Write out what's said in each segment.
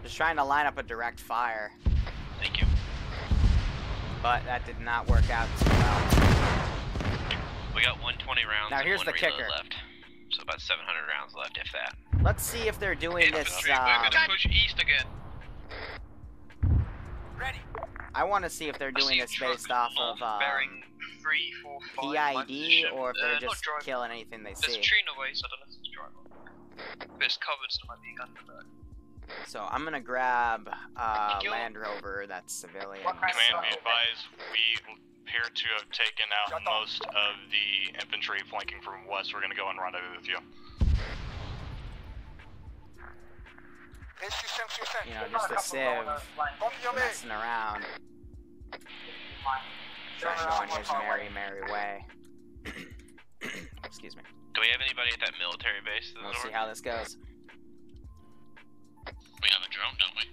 Just trying to line up a direct fire. Thank you. But that did not work out too well. We got 120 rounds. Now here's and the one kicker. Left. So about 700 rounds left, if that. Let's see if they're doing this. We're gonna push east again. Ready. I want to see if they're doing this based off of bearing 3, 4, 5, PID or if they're just killing anything they There's see. a tree in the way, so I don't know if it's driver. There's covered, so it might be gun for that. So I'm gonna grab Land Rover that's civilian. Command, be advised, we appear to have taken out most of the infantry flanking from west. We're gonna go and rendezvous with you. You know, just a civ messing around. Trying to go in his merry way. Excuse me. Do we have anybody at that military base? We'll see how this goes. We have a drone, don't we?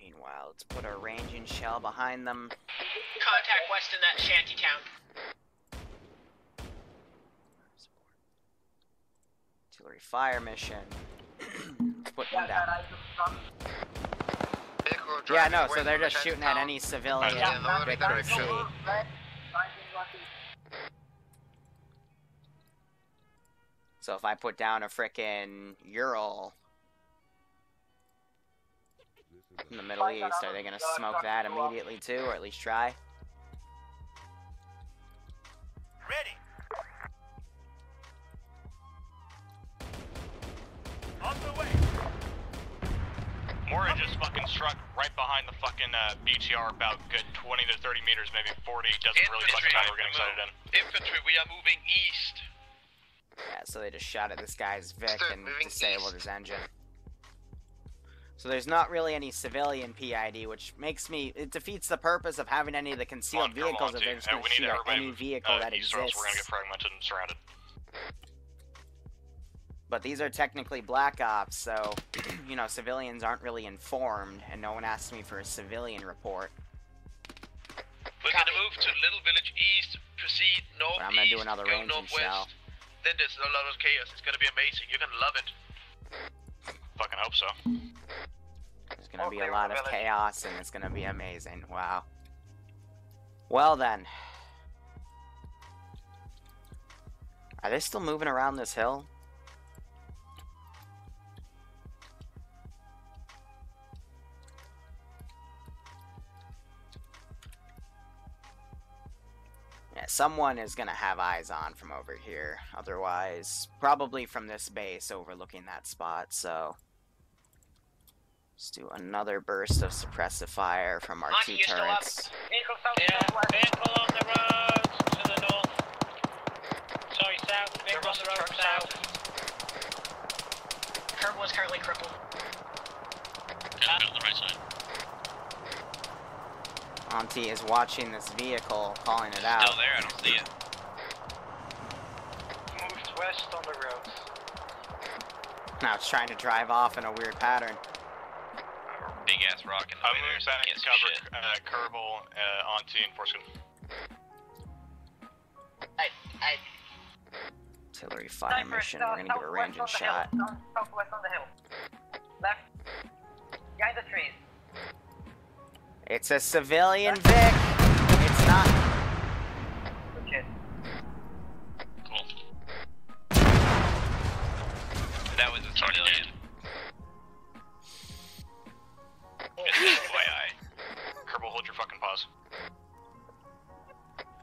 Meanwhile, let's put a ranging shell behind them. Contact west in that shanty town. Artillery fire mission. Let's put one down. Yeah, no, so they're just shooting at any civilian they can see. So if I put down a frickin' Ural in the Middle East, are they gonna smoke that immediately too, or at least try? Ready. On the way. Mora just fucking struck right behind the fucking BTR about good 20 to 30 meters, maybe 40. Doesn't really fucking matter, we're getting sighted in. Infantry, we are moving east. Yeah, so they just shot at this guy's Vic and disabled his engine. So there's not really any civilian PID, which makes me... It defeats the purpose of having any of the concealed vehicles if they're just going to shoot at any vehicle that exists. We're going to get fragmented and surrounded. But these are technically Black Ops, so, you know, civilians aren't really informed, and no one asked me for a civilian report. We're gonna move to Little Village East, proceed northeast, But I'm gonna do another go ranging northwest. shell. Then there's a lot of chaos. It's gonna be amazing. You're gonna love it. Fucking hope so. There's gonna be a lot of chaos, and it's gonna be amazing. Wow. Well then. Are they still moving around this hill? Yeah, someone is gonna have eyes on from over here. Otherwise, probably from this base overlooking that spot, so... Let's do another burst of suppressive fire from our two turrets. Vehicle on the road to the north. Sorry, south. Vehicle on the road south. Kurt was currently crippled. Yeah, on the right side. Auntie is watching this vehicle, calling it out. Still there, I don't see it. Moved west on the road. Now it's trying to drive off in a weird pattern. Big ass rock in the I'm way there, moving so I back can't to see cover shit. Kerbal, Auntie, and Forskin. Artillery fire mission, we're gonna give a ranging shot. Southwest on the hill. Left. Behind the trees. It's a civilian Vic! It's not... Good shit. Cool. That was a civilian. Just FYI. Kerbal, hold your fucking pause.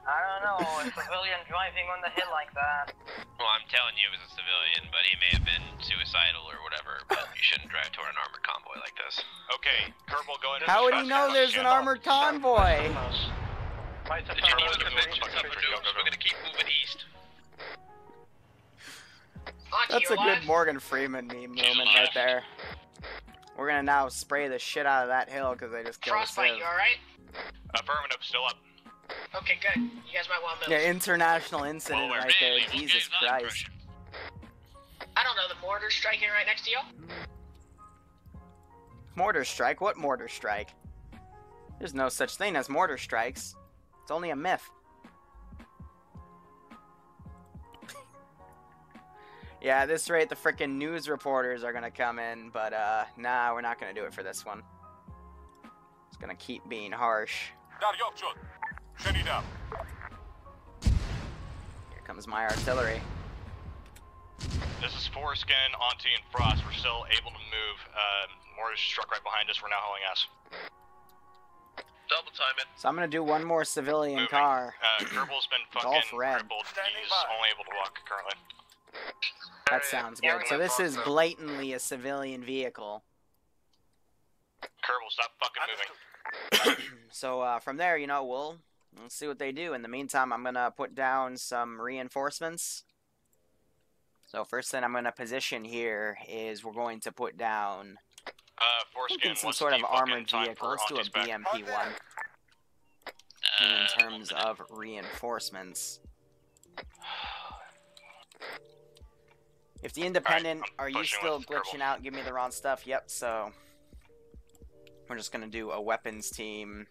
I don't know, a civilian driving on the hill like that. Well, I'm telling you it was a civilian, but he may have been suicidal or whatever, but you shouldn't drive toward an armored convoy like this. Okay, Kerbal, go ahead and... How would he know there's an armored convoy? Did you need to convince yourself to do? We're gonna keep moving east. That's a good Morgan Freeman meme moment right there. We're gonna now spray the shit out of that hill because they just killed us. Frostbite, you alright? Affirmative, still up. Okay, good. You guys might want to move. Yeah, international incident right there. Jesus Christ. I don't know, the mortar's striking right next to you? Mortar strike? What mortar strike? There's no such thing as mortar strikes. It's only a myth. Yeah, at this rate, the frickin' news reporters are gonna come in, but, nah, we're not gonna do it for this one. It's gonna keep being harsh. Here comes my artillery. This is Foreskin, Auntie, and Frost. We're still able to move. Mortar's struck right behind us. We're now hauling ass. Double time it. So I'm gonna do one more civilian Moving. red. Kerbal's been fucking crippled. He's only able to walk currently. That sounds good. So this is blatantly a civilian vehicle. Kerbal, stop fucking moving. So from there, you know, we'll see what they do. In the meantime, I'm gonna put down some reinforcements. So first thing I'm gonna position here is we're going to put down Foreskin, some what's sort the of fucking armored time vehicle. for Let's do a Auntie's back? BMP one. In terms of reinforcements. If the independent, are you still glitching out? Give me the wrong stuff. Yep, so we're just gonna do a weapons team.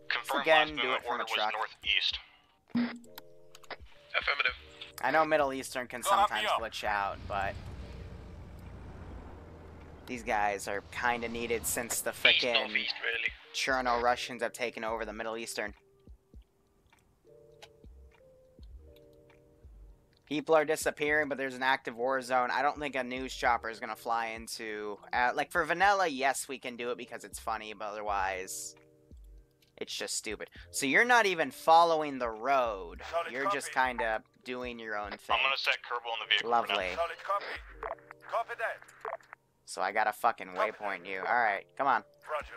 Confirm Again, last do movement it from order a was truck. northeast. Affirmative. I know Middle Eastern can sometimes glitch out, but these guys are kind of needed since the frickin' Northeast, really. Cherno Russians have taken over the Middle Eastern. People are disappearing, but there's an active war zone. I don't think a news chopper is going to fly into... like, for vanilla, yes, we can do it because it's funny, but otherwise... it's just stupid. So you're not even following the road. You're just kind of doing your own thing. I'm gonna set Kerbal in the vehicle. Lovely. Copy that. So I got to fucking waypoint you. Alright, come on. Roger.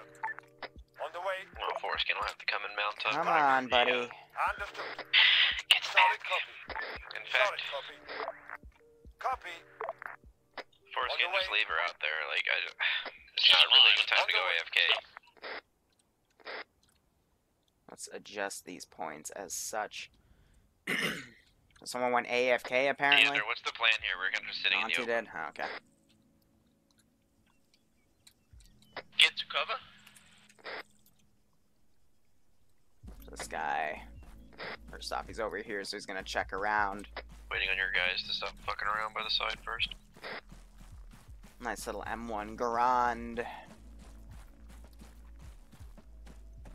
On the way. Well, Foreskin will have to come and mount up. Come on, buddy. Understood. Get Solid back. copy. In fact, Solid copy. Copy. Foreskin, On the just way. leave her out there. Like, it's not really the time to go AFK. Let's adjust these points as such. Someone went AFK, apparently. Andrew, what's the plan here? We're kind of sitting in Auntie the open. did? Oh, okay. Get to cover. This guy, first off, he's over here, so he's gonna check around. Waiting on your guys to stop fucking around by the side first. Nice little M1 Garand.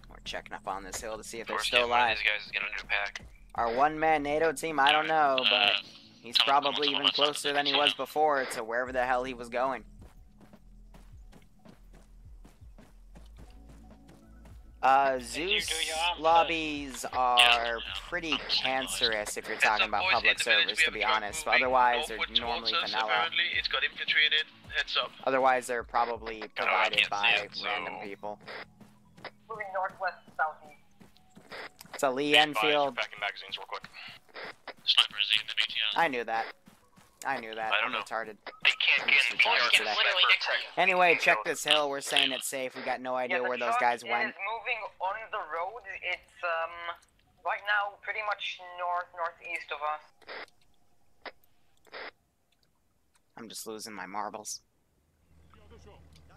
We're checking up on this hill to see if they're Foreskin, still one of alive. these guys is getting a new pack. Our one-man NATO team, I don't know, but he's probably even someone, closer than he was before to wherever the hell he was going. Zeus lobbies are pretty cancerous if you're talking about public servers, to be honest. But otherwise, they're normally vanilla. Apparently, it's got infantry in it. Heads up. Otherwise, they're probably provided can't by see it, so- random people. Moving northwest, southeast. It's a Lee We're Enfield. packing magazines real quick. Sniper Z in the BTR. I knew that. I knew that. I I'm don't know. retarded. They can't get in Retarded the today. literally next to you. Anyway, check this hill. We're saying it's safe. We got no idea the where those truck guys went. is moving on the road. It's right now pretty much northeast of us. I'm just losing my marbles.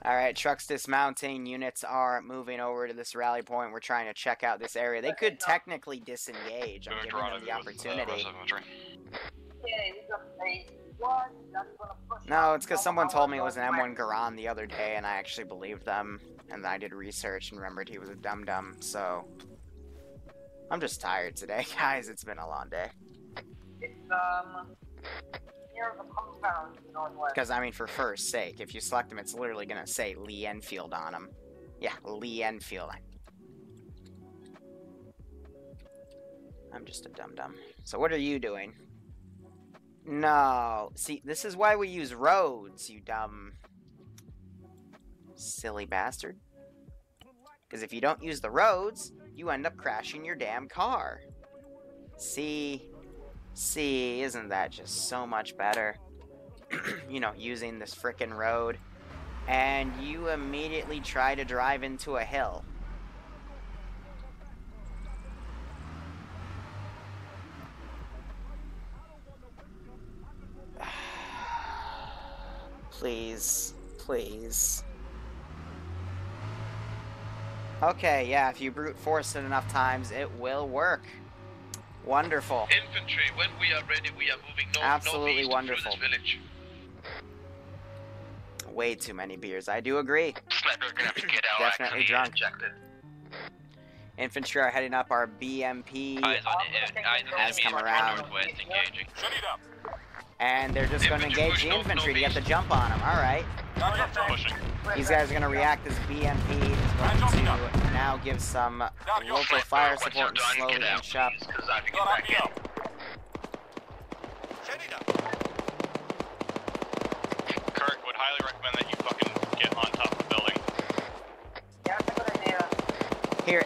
Alright, trucks dismounting. Units are moving over to this rally point. We're trying to check out this area. They could technically disengage. I'm Going giving them Toronto the opportunity. with, infantry. No, it's because someone told me it was an M1 Garand the other day, and I actually believed them. And then I did research and remembered he was a dum-dum, so... I'm just tired today, guys. It's been a long day. It's near the compound northwest. Because, I mean, for first sake, if you select him, it's literally going to say Lee Enfield on him. Yeah, Lee Enfield. I'm just a dum-dum. So what are you doing? No. See, this is why we use roads, you dumb... silly bastard. Because if you don't use the roads, you end up crashing your damn car. See, isn't that just so much better? You know, using this frickin' road. And you immediately try to drive into a hill. Please, please. Okay, yeah, if you brute force it enough times, it will work. Wonderful. Infantry, when we are ready, we are moving north. Absolutely northeast wonderful. through this village. Way too many beers. I do agree. Sniper's gonna have to get out. Definitely drunk. Infantry are heading up our BMP. Eyes on Has enemy come around. northwest, engaging. Shut it up. And they're just going to engage the infantry to get the jump on them. Alright. Pushing. These guys are going to react as BMP is going to now give some local fire support and slowly inch up. Got me up. Shut it up. Kirk would highly recommend that you fucking get on top of the building. Yeah, that's a good idea. Here,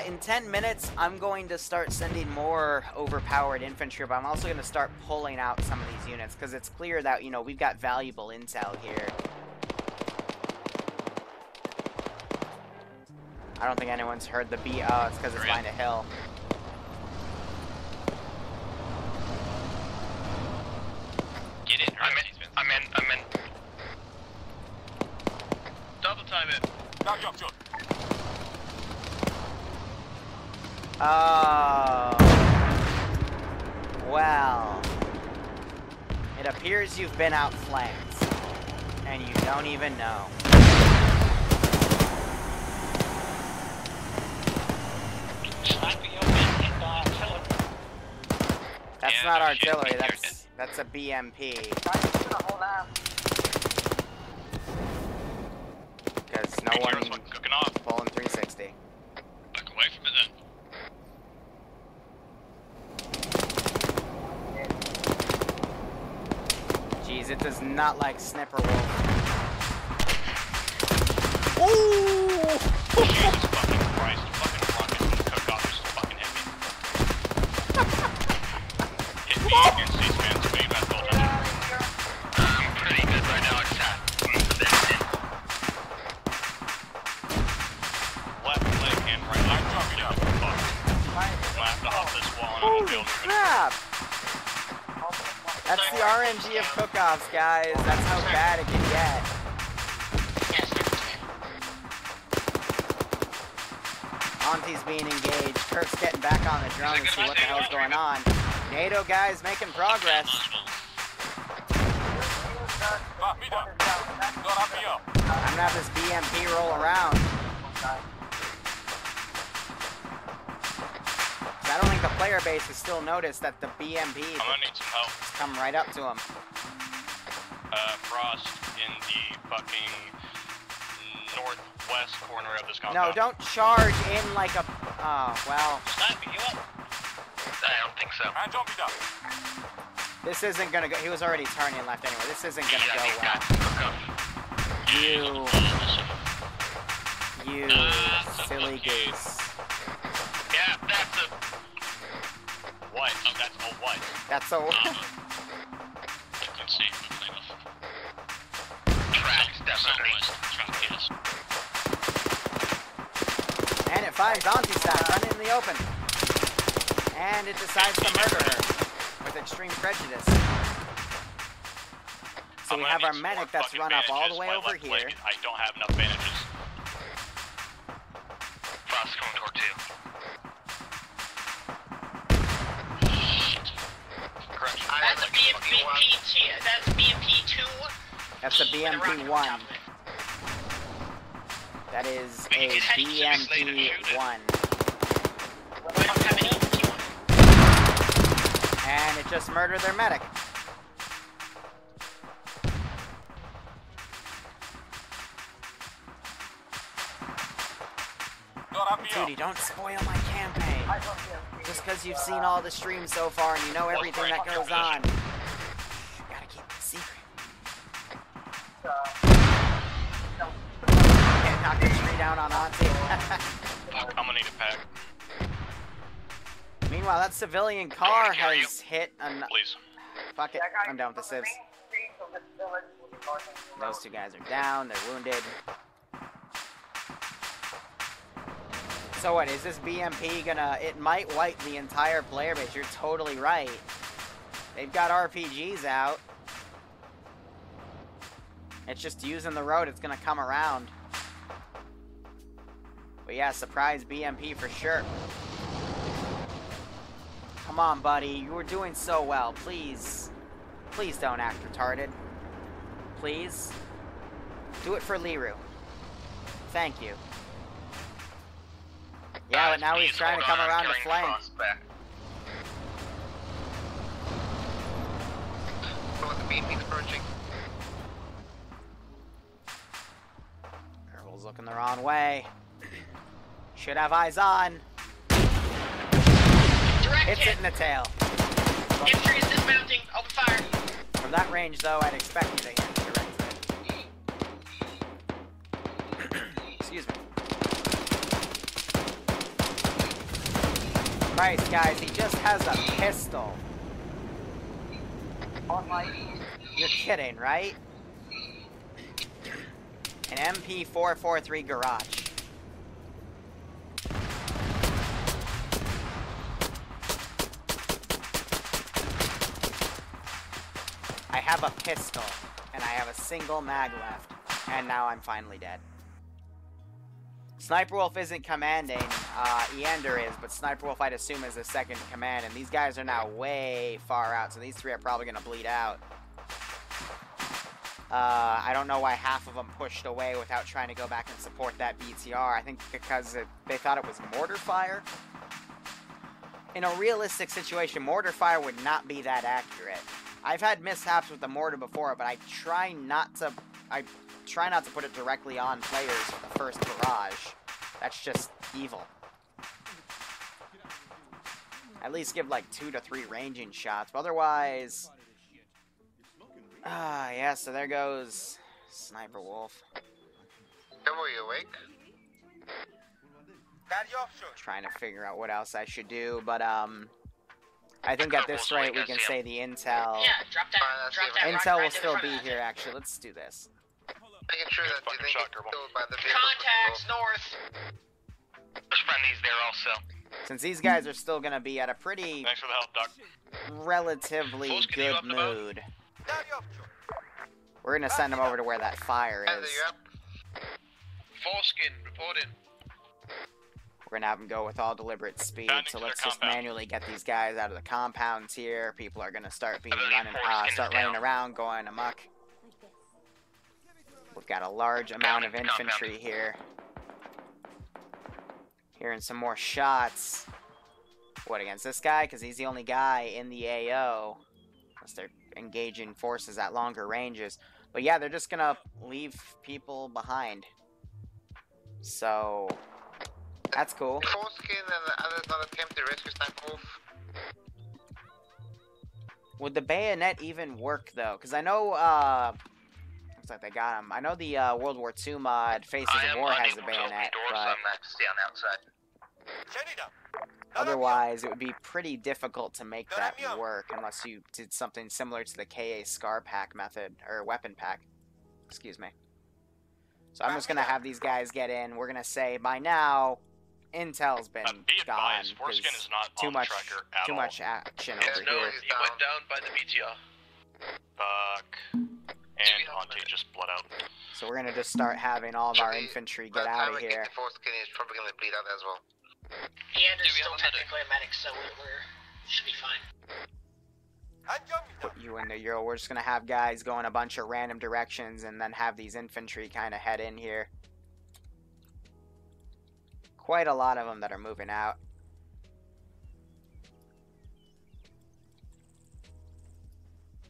in 10 minutes, I'm going to start sending more overpowered infantry, but I'm also going to start pulling out some of these units, because it's clear that, you know, we've got valuable intel here. I don't think anyone's heard the B. Oh, it's because it's behind a hill. Get in, I'm in. Double time it. Now jump, shot. Oh. Well. It appears you've been outflanked. And you don't even know. That's Yeah, not no shit, artillery, we heard that's a BMP. Guys, just gonna hold on. Because no Heroes one fucking cooking off. pulling 360. Back away from it then. Jeez, it does not like Snipper Wolf. Ooh! Jesus fucking Christ, fucking rockets and cook off just fucking hit me. Hit me against these fans, so you got told you. I'm pretty good right now, except Left leg and right leg. I'm dropping up. Fuck. I'm gonna have to hop this wall and I'm gonna Holy build it. crap! That's the RNG of cook-offs, guys. That's how bad it can get. Auntie's being engaged. Kirk's getting back on the drone to see what the hell's going on. NATO guys making progress. Back me down. Got me up. I'm gonna have this BMP roll around. I don't think the player base has still noticed that the BMP I'm gonna need some help. has come right up to him. Frost in the fucking northwest corner of this No, compound. don't charge in like a... Oh, well, Sniper, you up? I don't think so. Hands on me down. this isn't gonna go... He was already turning left anyway. This isn't gonna go well. You silly goose. Yeah, that's a... What? Oh, that's a what? That's so... You can see tracks, definitely. And it finds Auntie Stack running in the open. And it decides to murder her with extreme prejudice. So we have our medic that's run up all the way over here. I don't have enough bandages. Frost coming toward 2. Correct. That's a BMP, that's BMP 2. That's a BMP 1. That is a BMP 1. We don't have any BMP 1. And it just murdered their medic. Got me up. Duty, don't spoil my campaign. Just because you've seen all the streams so far and you know everything that goes on. You gotta keep it secret. Can't knock the tree down on Auntie. Fuck, I'm gonna need a pack. Meanwhile, that civilian car has hit an... Please. Fuck it, I'm down with the civs. Those two guys are down, they're wounded. So what, is this BMP gonna... It might wipe the entire player base, you're totally right. They've got RPGs out. It's just using the road, it's gonna come around. But yeah, surprise BMP for sure. Come Come on, buddy. You were doing so well. Please. Please don't act retarded. Please. Do it for Liru. Thank you. Yeah, but now he's trying to come around the flank. The beaming's approaching. Erbil's looking the wrong way. Should have eyes on. Hits it in the tail. Infantry is dismounting. Open fire. From that range, though, I'd expect you to hit directly. Excuse me. Christ, guys, he just has a pistol. You're kidding, right? An MP443 garage. I have a pistol, and I have a single mag left, and now I'm finally dead. Sniper Wolf isn't commanding, Eander is, but Sniper Wolf I'd assume is the second in command, and these guys are now way far out, so these three are probably going to bleed out. I don't know why half of them pushed away without trying to go back and support that BTR. I think because they thought it was mortar fire. In a realistic situation, mortar fire would not be that accurate. I've had mishaps with the mortar before, but I try not to put it directly on players with the first barrage. That's just evil. At least give like 2 to 3 ranging shots, but otherwise... yeah, so there goes Sniper Wolf. Are you awake? Trying to figure out what else I should do, but I think at this rate we can say the intel... Yeah, drop that Intel will right still in be front of here, actually. Let's do this. Making sure that you think it's killed by the vehicle. Contacts north. There's friendlies there also. Since these guys are still going to be at a pretty... Thanks for the help, Doc. relatively Foolskin, you good up and about? mood. We're going to send them over to where that fire Heather, is. you up? Foreskin, reporting. We're going to have them go with all deliberate speed, Bounding so to their let's just compound. manually get these guys out of the compounds here. People are going to start being believe Foreskin is running down. around, going amok. We've got a large amount of Bounding to infantry compound. here. Hearing some more shots. What, against this guy? Because he's the only guy in the AO. Unless they're engaging forces at longer ranges. But yeah, they're just gonna leave people behind. So, that's cool. Foreskin and the others not attempt to rescue Sniper Wolf. Would the bayonet even work, though? Because I know, looks like they got him. I know the World War II mod, Faces of War, has a bayonet, but Stay on the outside. otherwise it would be pretty difficult to make that work unless you did something similar to the KA Scar Pack method, or Weapon Pack. Excuse me. So I'm just going to have these guys get in. We're going to say, by now, Intel's been Be gone. advised, Foreskin is not too on much, the tracker at too all. much action Yeah, over no, here. he's down. down by the BTR. Fuck. And Auntie just bled out. So we're going to just start having all of our infantry get out of here. The Foreskin is probably going to bleed out as well. Eander's still technically a medic, so we're should be fine. Put you in the Euro. We're just going to have guys go in a bunch of random directions and then have these infantry kind of head in here. Quite a lot of them that are moving out.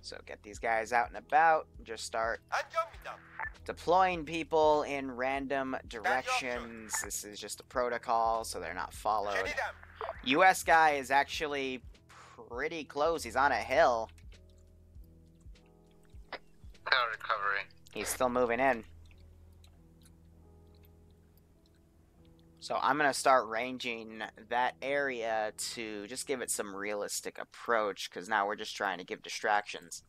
So get these guys out and about. Just start deploying people in random directions. This is just a protocol, so they're not followed. US guy is actually pretty close. He's on a hill. Now recovery. He's still moving in. So I'm going to start ranging that area to just give it some realistic approach, because now we're just trying to give distractions.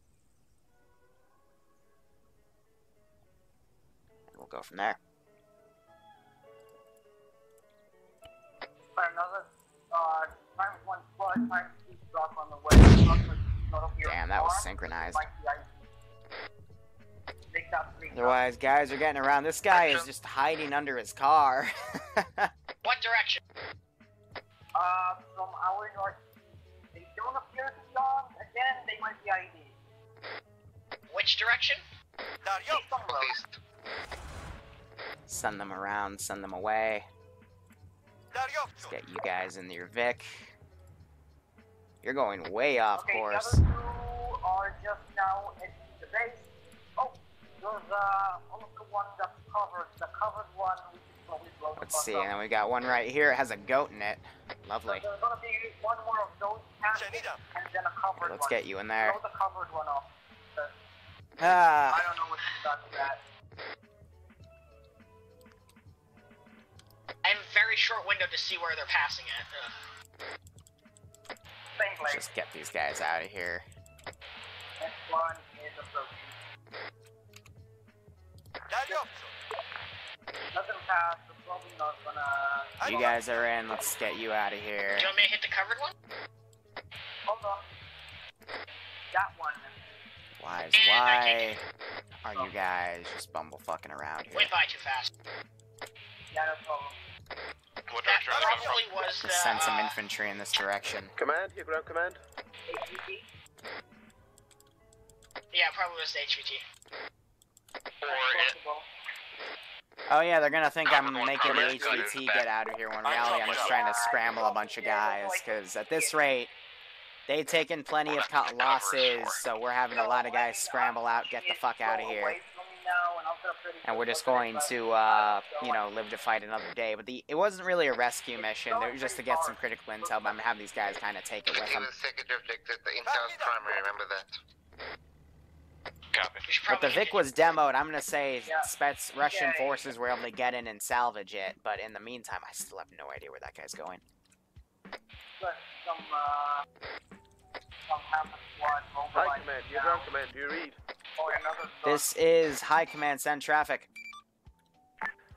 And we'll go from there. Another, time 1 plus, time 2 drop on the way. Damn, that was synchronized. Otherwise, guys are getting around. This guy is just hiding under his car. What direction? From our north, Which direction? Northeast. Send them around, send them away. Let's get you guys in your Vic. You're going way off course. The other two are just now at the base. Oh, there's also one that's covered. The covered one, which is probably blown the Let's fuck see, up. and we got one right here. It has a goat in it. Lovely. So there's gonna be one more of those caskets, and then a covered Let's one. get you in there. Blow the covered one off. Ah. I don't know what you've done to that. I have a very short window to see where they're passing it. Same place. Just get these guys out of here. Next one is approaching. Doesn't pass, so probably not gonna... You guys are in. Let's get you out of here. Do you want me to hit the covered one? Hold on. That one. Why are you guys just bumble fucking around here? Went by too fast. Yeah, no problem. What That direction are they coming probably from? was the... Let's send some infantry in this direction. Command, here, ground command. HVT. Yeah, probably was the HVT. Oh yeah, they're gonna think I'm making the HVT get out of here when reality I'm just trying to scramble a bunch of guys, because at this rate, they've taken plenty of losses, so we're having a lot of guys scramble out, get the fuck out of here. And we're just going to, you know, live to fight another day. But it wasn't really a rescue mission, it was just to get some critical intel, but I'm having these guys kind of take it with them. The second reflected, the intel's primary, remember that. Copy. But the Vic was demoed. I'm gonna say Russian forces were able to get in and salvage it, but in the meantime, I still have no idea where that guy's going. High command, here, ground command, do you read? This is High Command, send traffic.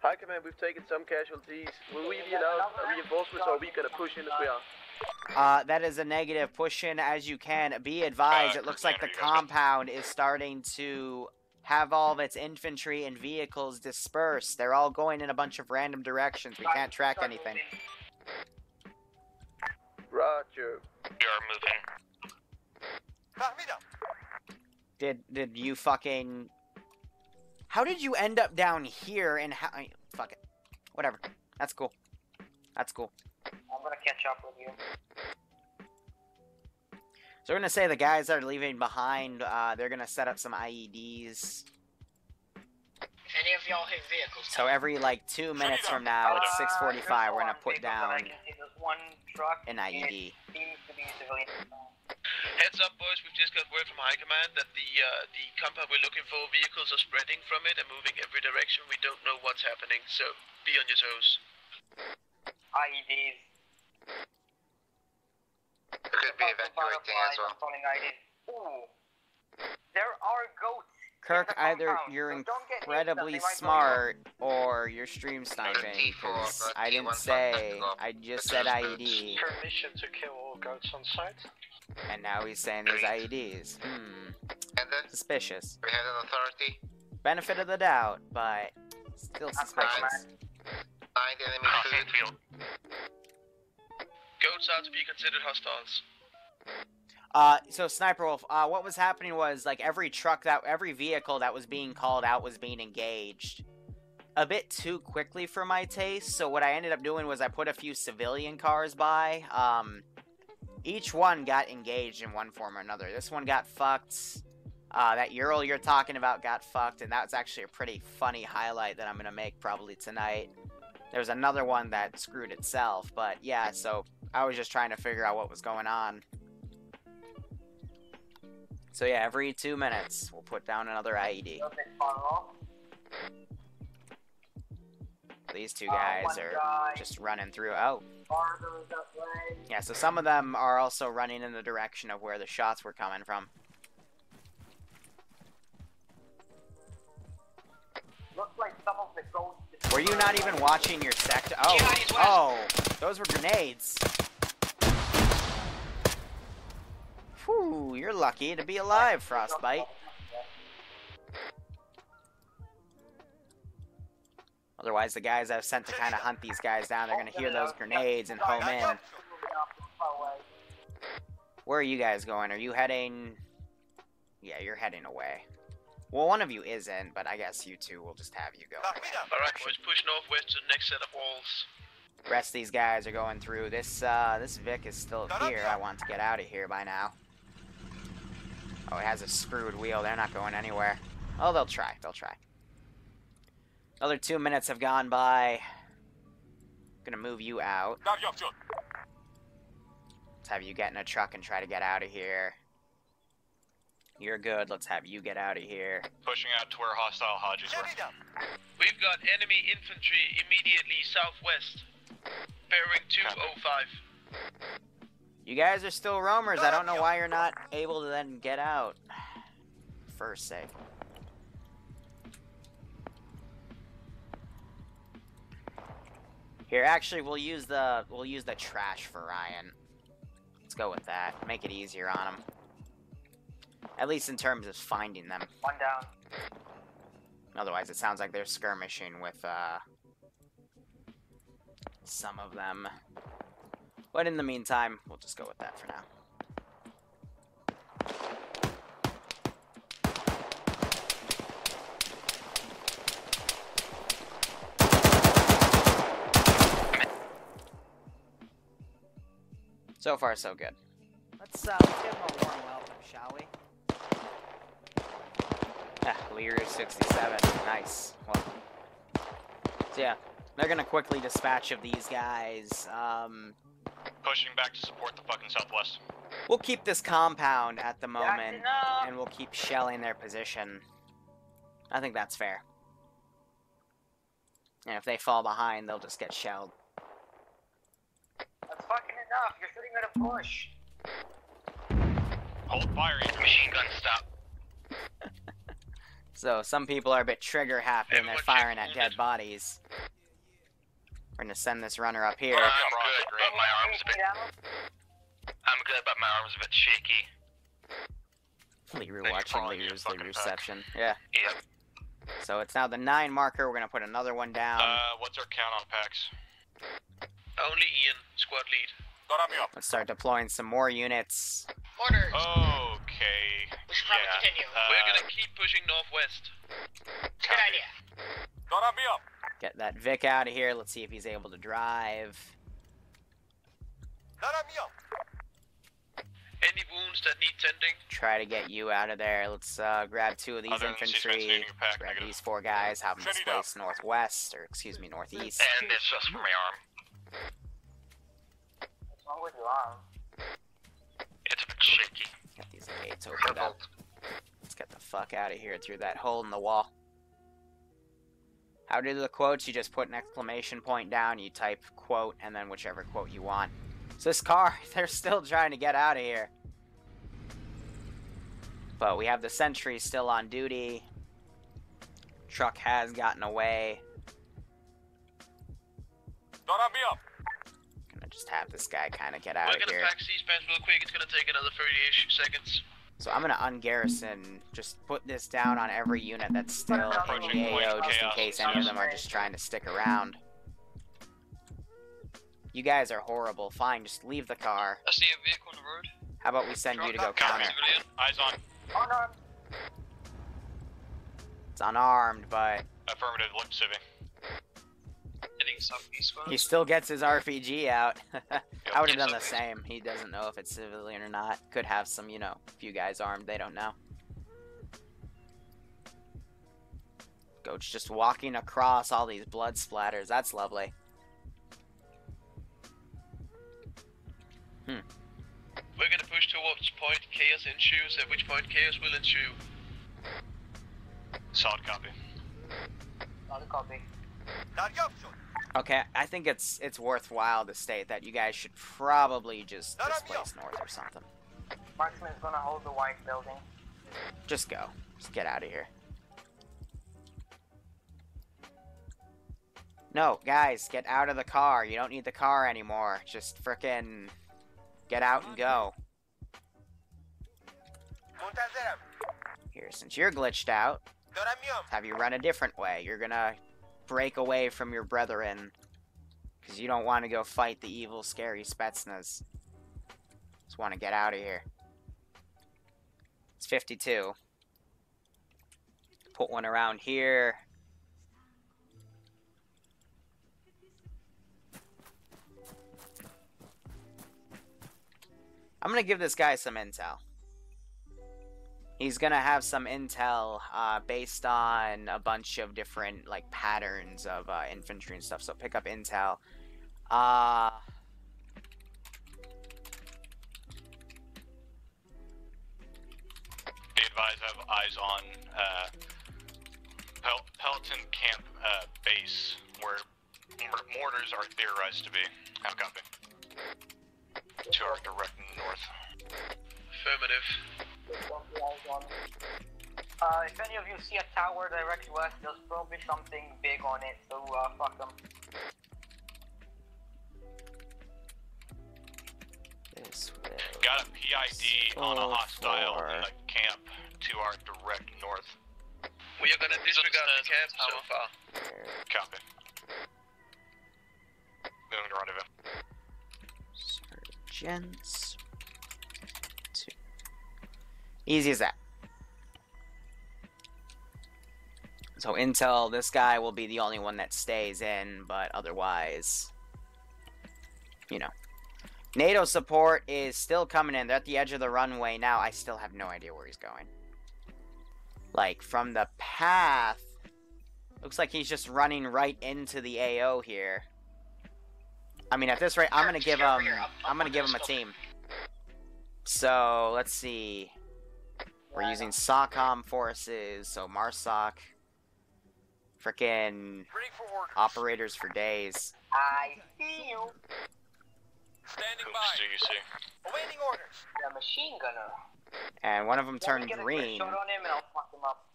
High command, we've taken some casualties. Will we be allowed reinforcements, or are we gonna push in as we are? That is a negative. Push in as you can. Be advised, it looks like the compound is starting to have all of its infantry and vehicles dispersed. They're all going in a bunch of random directions. We can't track anything. Roger. We are moving. Did you fucking... How did you end up down here and how... Fuck it. Whatever. That's cool. That's cool. I'm gonna catch up with you. So we're gonna say the guys that are leaving behind, they're gonna set up some IEDs. If any of y'all hit vehicles... So every, like, 2 minutes from now, it's 6:45, we're gonna put down an IED. Heads up, boys, we've just got word from High Command that the compound we're looking for, vehicles are spreading from it and moving every direction. We don't know what's happening, so be on your toes. IEDs. Could be evacuating as well. Ooh. There are goats. Kirk, either you're incredibly smart or you're stream sniping, because I didn't say, I just said IED, Permission to kill all goats on site? and now he's saying there's IEDs. And then Suspicious. we have an authority. Benefit of the doubt, but still suspicious. 9 enemy food. Goats are to be considered hostiles. So Sniper Wolf, what was happening was, like, every vehicle that was being called out was being engaged a bit too quickly for my taste, so what I ended up doing was I put a few civilian cars by. Each one got engaged in one form or another. This one got fucked. That Ural you're talking about got fucked, and that's actually a pretty funny highlight that I'm gonna make probably tonight. There was another one that screwed itself, but yeah, so I was just trying to figure out what was going on. So yeah, every 2 minutes, we'll put down another IED. These two guys are just running through. Oh. Yeah, so some of them are also running in the direction of where the shots were coming from. Looks like some of the goats. Were you not even watching your sector? Oh, those were grenades. Whew, you're lucky to be alive, Frostbite. Otherwise, the guys I've sent to kind of hunt these guys down, they're going to hear those grenades and home in. Where are you guys going? Are you heading... Yeah, you're heading away. Well, one of you isn't, but I guess you two will just have you go. Alright, boys, push northwest to the next set of walls. Rest of these guys are going through. This Vic is still here. I want to get out of here by now. Oh, it has a screwed wheel. They're not going anywhere. Oh, they'll try. They'll try. Another 2 minutes have gone by. Gonna move you out. Let's have you get in a truck and try to get out of here. You're good. Let's have you get out of here. Pushing out to where hostile Hodges were. We've got enemy infantry immediately southwest. Bearing 205. You guys are still roamers. I don't know why you're not able to then get out. For sake. Here, actually, we'll use the trash for Ryan. Let's go with that. Make it easier on him. At least in terms of finding them. One down. Otherwise, it sounds like they're skirmishing with some of them. But in the meantime, we'll just go with that for now. So far, so good. Let's give him a warm welcome, shall we? Ah, Liru 67. Nice. Well, so yeah, they're gonna quickly dispatch of these guys. Pushing back to support the fucking southwest. We'll keep this compound at the moment, and we'll keep shelling their position. I think that's fair. And if they fall behind, they'll just get shelled. That's fucking enough. You're shooting at a push. Hold fire. Machine gun stop. So some people are a bit trigger happy and they're firing at dead bodies. We're gonna send this runner up here. I'm good, but my arm's a bit... I'm good, but my arm's a bit shaky. Liru watching Liru's the reception. Yeah. Yep. So it's now the 9 marker. We're gonna put another one down. What's our count on packs? Only Ian, squad lead. Let's start deploying some more units. Orders. Okay. We should probably continue. We're gonna keep pushing northwest. Good idea. Get that Vic out of here. Let's see if he's able to drive. Any wounds that need tending? Try to get you out of there. Let's grab 2 of these infantry. Grab these 4 guys. Have them displaced northwest, or excuse me, northeast. And it's just for my arm. What's wrong with your arm? It's a bit shaky. Get these gates opened up. Let's get the fuck out of here through that hole in the wall. How do the quotes? You just put an exclamation point down, you type quote, and then whichever quote you want. So this car, they're still trying to get out of here. But we have the sentry still on duty. Truck has gotten away. Gonna just have this guy kind of get out of here. We're gonna pack C-spans real quick. It's gonna take another 30-ish seconds. So I'm gonna ungarrison, just put this down on every unit that's still in the AO, just in case any of them are just trying to stick around. You guys are horrible. Fine, just leave the car. I see a vehicle on the road. How about we send you to go counter? Eyes on. Unarmed. It's unarmed, but Affirmative, look civvy. Heading southeast. he still gets his RPG out. I would have done the same. He doesn't know if it's civilian or not. Could have some, you know, few guys armed. They don't know. Goat's just walking across all these blood splatters. That's lovely. We're gonna push towards point chaos ensues, at which point chaos will ensue. Solid copy. Solid copy. Okay, I think it's worthwhile to state that you guys should probably just displace north or something. Marksman's gonna hold the white building. Just go. Just get out of here. No, guys, get out of the car. You don't need the car anymore. Just frickin' get out and go. Here, since you're glitched out, have you run a different way. You're gonna break away from your brethren, because you don't want to go fight the evil, scary Spetsnaz. Just want to get out of here. It's 52. Put one around here. I'm gonna give this guy some intel. He's gonna have some intel based on a bunch of different like patterns of infantry and stuff. So pick up intel. Be advised, have eyes on Pelton Camp base, where mortars are theorized to be. Have copy. To our direct north. Affirmative. If any of you see a tower direct west, there's probably something big on it, so fuck them. This will Got a PID on a hostile in the camp to our direct north. We are gonna disregard the camp so far. Copy. Moving to rendezvous. Insurgents. Easy as that. So intel, this guy will be the only one that stays in, but otherwise, you know. NATO support is still coming in. They're at the edge of the runway now. I still have no idea where he's going. Like, from the path, looks like he's just running right into the AO here. I mean, at this rate, I'm gonna give him a team. So let's see. We're using SOCOM forces, so MARSOC. Frickin' operators for days. I see you. Standing Cool, by. see. Awaiting orders. The machine gunner. And one of them turned Get a green. shot on him and I'll fuck him up.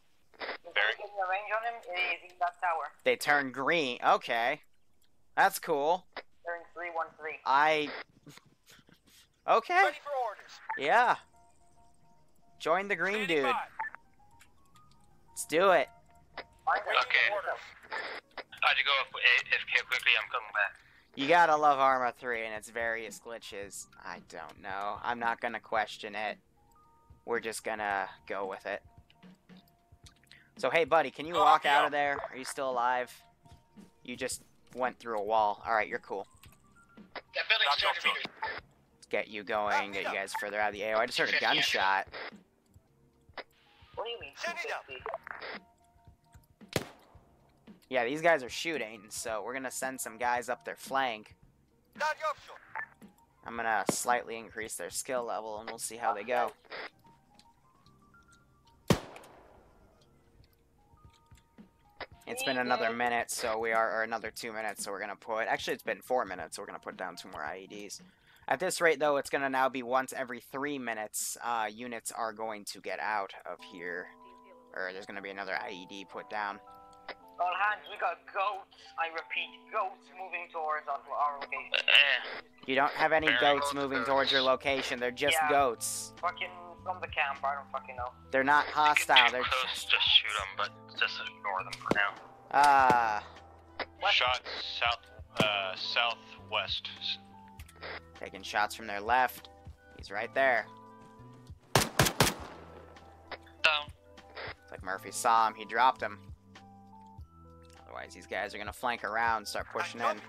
Barry? Getting a range on him is in that tower. They turned green. Okay. That's cool. They're in 313. Okay. Ready for orders. Yeah. Join the green Standing dude. by. Let's do it. Okay. I had to go up with AFK quickly, I'm coming back. You gotta love Arma 3 and its various glitches. I don't know. I'm not gonna question it. We're just gonna go with it. So, hey, buddy, can you walk out of there? Are you still alive? You just went through a wall. Alright, you're cool. That building's 200 meters. Let's get you going, get you guys further out of the AO. I just heard a gunshot. What do you mean? Send it up. 250? Yeah, these guys are shooting, so we're gonna send some guys up their flank. I'm gonna slightly increase their skill level, and we'll see how they go. It's been another minute, so we are, or another 2 minutes, so we're gonna put, actually it's been 4 minutes, so we're gonna put down 2 more IEDs. At this rate, though, it's gonna now be once every 3 minutes, units are going to get out of here. Or there's gonna be another IED put down. All hands, we got goats. I repeat, goats moving towards our location. You don't have any goats moving towards your location, they're just goats. Fucking from the camp, I don't fucking know. They're not hostile, they're Just shoot them, but just ignore them for now. Shot southwest. Taking shots from their left. He's right there. Down. It's like Murphy saw him, he dropped him. Otherwise, these guys are gonna flank around, start pushing in.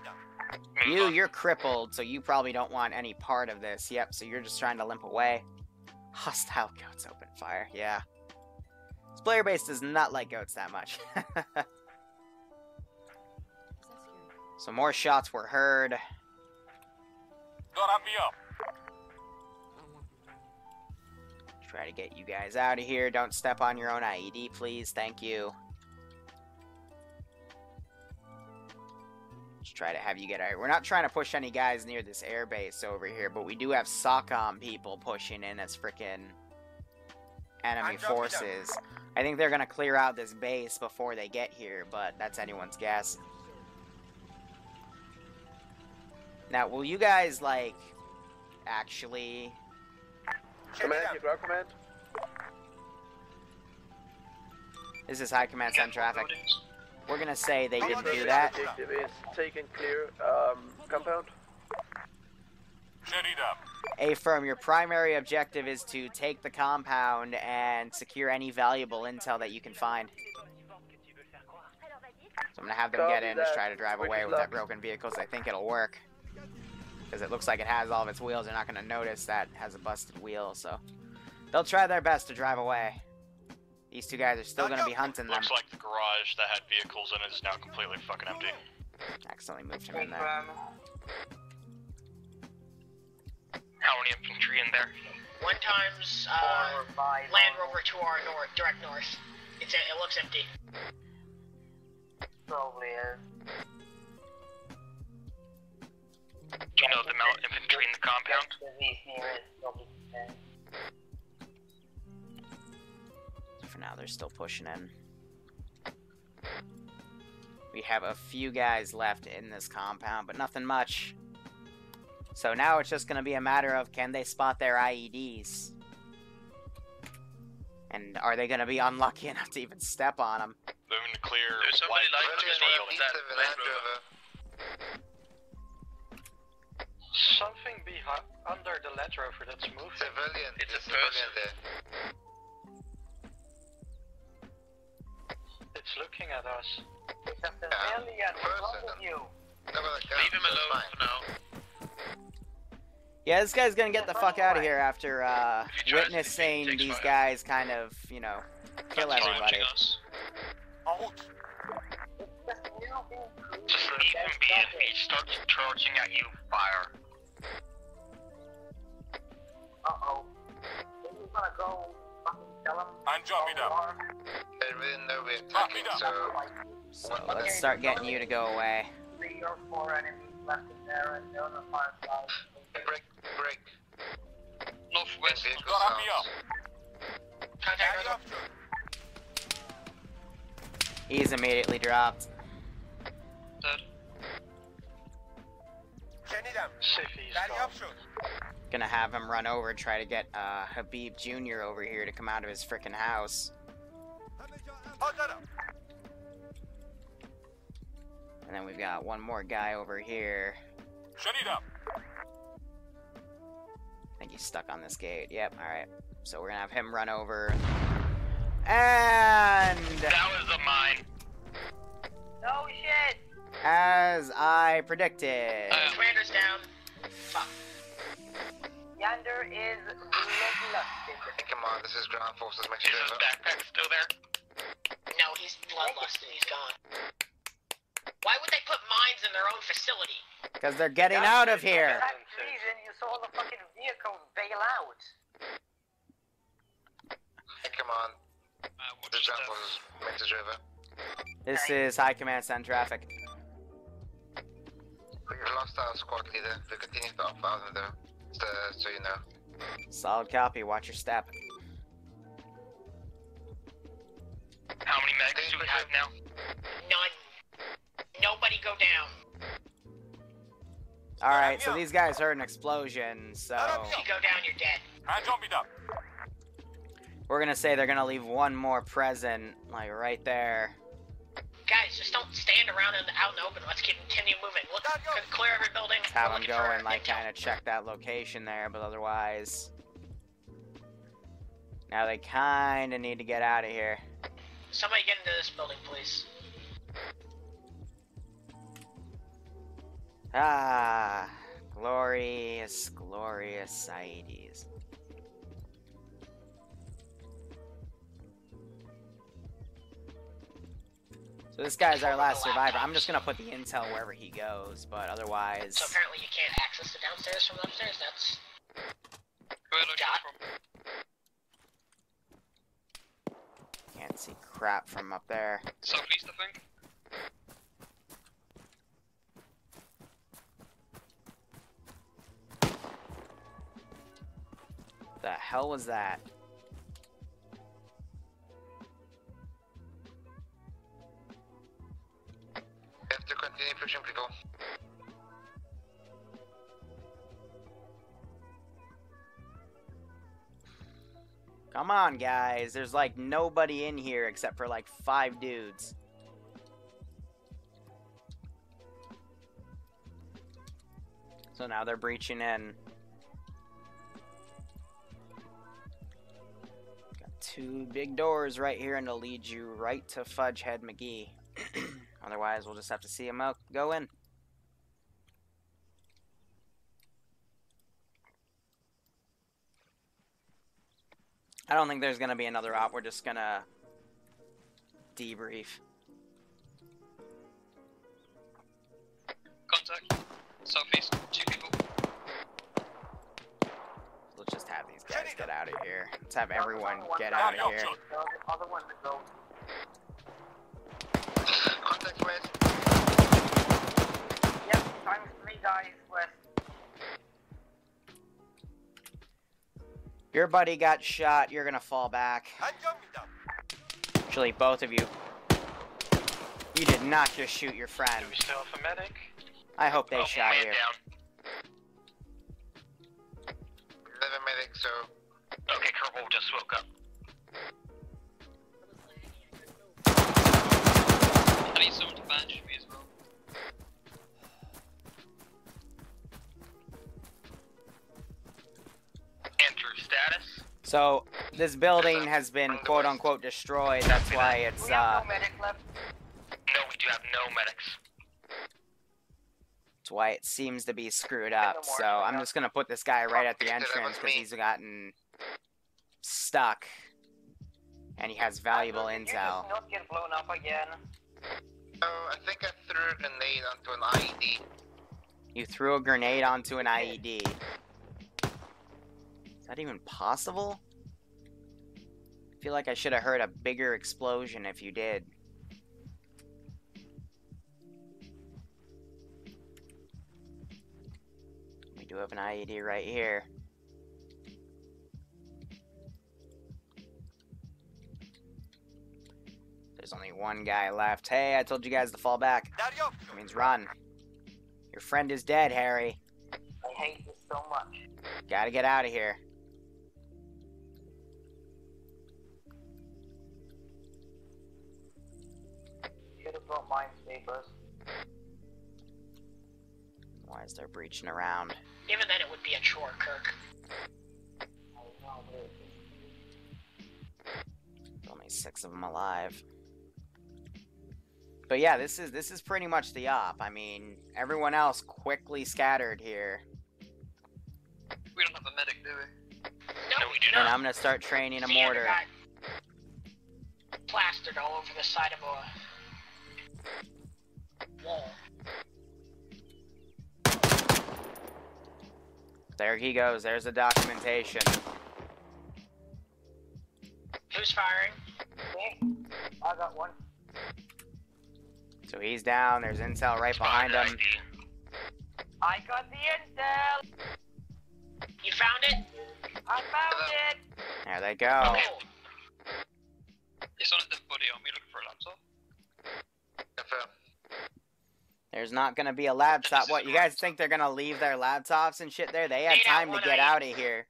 You're crippled, so you probably don't want any part of this. Yep, so you're just trying to limp away. Hostile goats open fire, yeah. This player base does not like goats that much. So more shots were heard. Try to get you guys out of here. Don't step on your own IED, please. Thank you. Just try to have you get out. We're not trying to push any guys near this airbase over here, but we do have SOCOM people pushing in as frickin' enemy forces. I think they're gonna clear out this base before they get here, but that's anyone's guess. Now, will you guys, like, actually... Command, you ground command? This is High Command Send traffic. We're gonna say they didn't do that. Objective is take and clear compound. A firm, your primary objective is to take the compound and secure any valuable intel that you can find. So I'm gonna have them get in, just try to drive away with that broken vehicle, so I think it'll work. Because it looks like it has all of its wheels, they're not gonna notice that it has a busted wheel, so they'll try their best to drive away. These two guys are still gonna be hunting them. Looks like the garage that had vehicles in it is now completely fucking empty. Accidentally moved him in there. How many infantry in there? 1 times Land Rover to our north, direct north. It looks empty. Probably is. Do you know the amount of infantry in the compound? For now, they're still pushing in. We have a few guys left in this compound, but nothing much. So now it's just going to be a matter of, can they spot their IEDs? And are they going to be unlucky enough to even step on them? Moving to clear. There's somebody like that Land Rover. Something under the Land Rover that's moving. Civilian. It's a civilian person. there. It's looking at us. It's a civilian in front of you. Leave him alone for now. Yeah, this guy's going to get the fuck out of here after witnessing these guys kind of, you know, kill everybody. Just leave him be. If he starts charging at you, fire. Uh-oh. We're gonna go fucking tell him. I'm jumping up. They really know we're attacking, so... So let's start getting you to go away. 3 or 4 enemies left in there, and they're on the far side. Break. Northwest. Vehicle Got me sounds. up. Contact. He's immediately dropped. Dead. Gonna have him run over and try to get Habib Jr. over here to come out of his frickin' house. And then we've got one more guy over here. Shut it up. I think he's stuck on this gate. Yep, alright. So we're gonna have him run over. And... That was a mine. No shit! as I predicted. Commander's down. Fuck. Yander is bloodlusted. Come on, this is ground forces. Make Is sure. his backpack still there? No, he's bloodlusted. He's gone. Why would they put mines in their own facility? Because they're getting out of here. For that reason, you saw the fucking vehicles bail out. Come on. The ground forces. Message over. This is High Command, send traffic. We've lost our squad leader. We continue to outbound him though. So you know. Solid copy, watch your step. How many medics do we have now? None. Nobody go down. Alright, so these guys heard an explosion, so... If you go down, you're dead. Hands on me, up. We're gonna say they're gonna leave one more present, like right there. Guys, just don't stand around out in the open. Let's continue moving. Look, clear every building. Have We're them looking go for and like intel. kind of check that location there, but otherwise... Now they kind of need to get out of here. Somebody get into this building, please. Ah, glorious, glorious IEDs. So this guy's our last survivor. I'm just gonna put the intel wherever he goes, but otherwise... So apparently you can't access the downstairs from upstairs? That's... Where are you from? Can't see crap from up there. Southeast, I think. The hell was that? We have to continue pushing people. Come on, guys. There's like nobody in here except for like 5 dudes. So now they're breaching in. Got 2 big doors right here, and it'll lead you right to Fudgehead McGee. Otherwise, we'll just have to see him out go in. I don't think there's gonna be another op. We're just gonna debrief. Contact. Southeast. 2 people. Let's just have these guys get out of here. Let's have everyone get out of here. Other one to go. Contact west. Yep, times 3 guys west. Your buddy got shot. You're gonna fall back. Actually, both of you. You did not just shoot your friend. Do we still have a medic? I hope they shot you. Down. We have a medic, so... Okay, Kerbal just woke up. I need someone to bandage me as well. Enter status. So, this building has been quote-unquote destroyed. That's why it's, We have no medic left. No, we do have no medics. that's why it seems to be screwed up. So, I'm just gonna put this guy right at the entrance because he's gotten stuck. And he has valuable Did you intel. just not get blown up again? Oh, I think I threw a grenade onto an IED. You threw a grenade onto an IED. Is that even possible? I feel like I should have heard a bigger explosion if you did. We do have an IED right here. There's only one guy left. Hey, I told you guys to fall back. That means run. Your friend is dead, Harry. I hate this so much. Gotta get out of here. Should have brought minesweepers. Why is there breaching around? Even then, it would be a chore, Kirk. I know, dude. There's only 6 of them alive. But yeah, this is pretty much the op. I mean, everyone else quickly scattered here. We don't have a medic, do we? No, we do And not. I'm gonna start training a The other mortar. guy plastered all over the side of a wall. There he goes. There's the documentation. Who's firing? Me? I got one. So he's down. There's intel right behind him. I got the intel! You found it? I found it! There they go. Cool. It's on a dead body. Are we looking for a laptop? There's not gonna be a laptop. What, you guys think they're gonna leave their laptops and shit there? They had time to get out of here.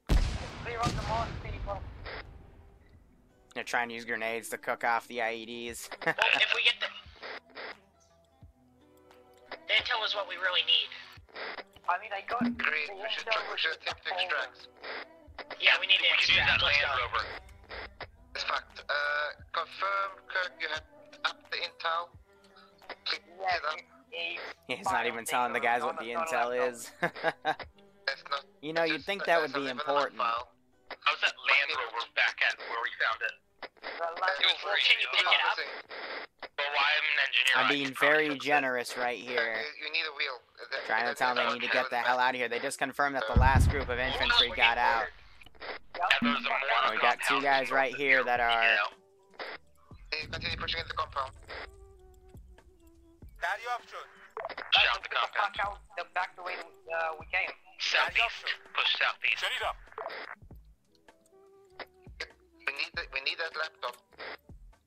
Clear up the moss, people. They're trying to use grenades to cook off the IEDs. Well, if we get the intel is what we really need. I mean, I got Agreed, the we should intel was attempt to extract. Yeah, we need to We can use extract. that Let's Land go. Rover. It's fact. Confirm, Kirk, you have up the intel. Click Yeah, it up. He's not even telling the guys what the intel is. It's not. You know, you'd think that would be important. How's that Land Rover back at where we found it? Well, can you pick it up? Well, I'm an engineer. I'm I being can probably very fix it. generous right here. You need a wheel. Trying to tell them they need to get the hell out of here. They just confirmed that the last group of infantry got out. Yeah, there's a mortar We got 2 guys right here that are... Continue pushing into the compound. Push out the compound. Back out, back the way we came. Southeast. Push southeast. Set it up. We need that laptop.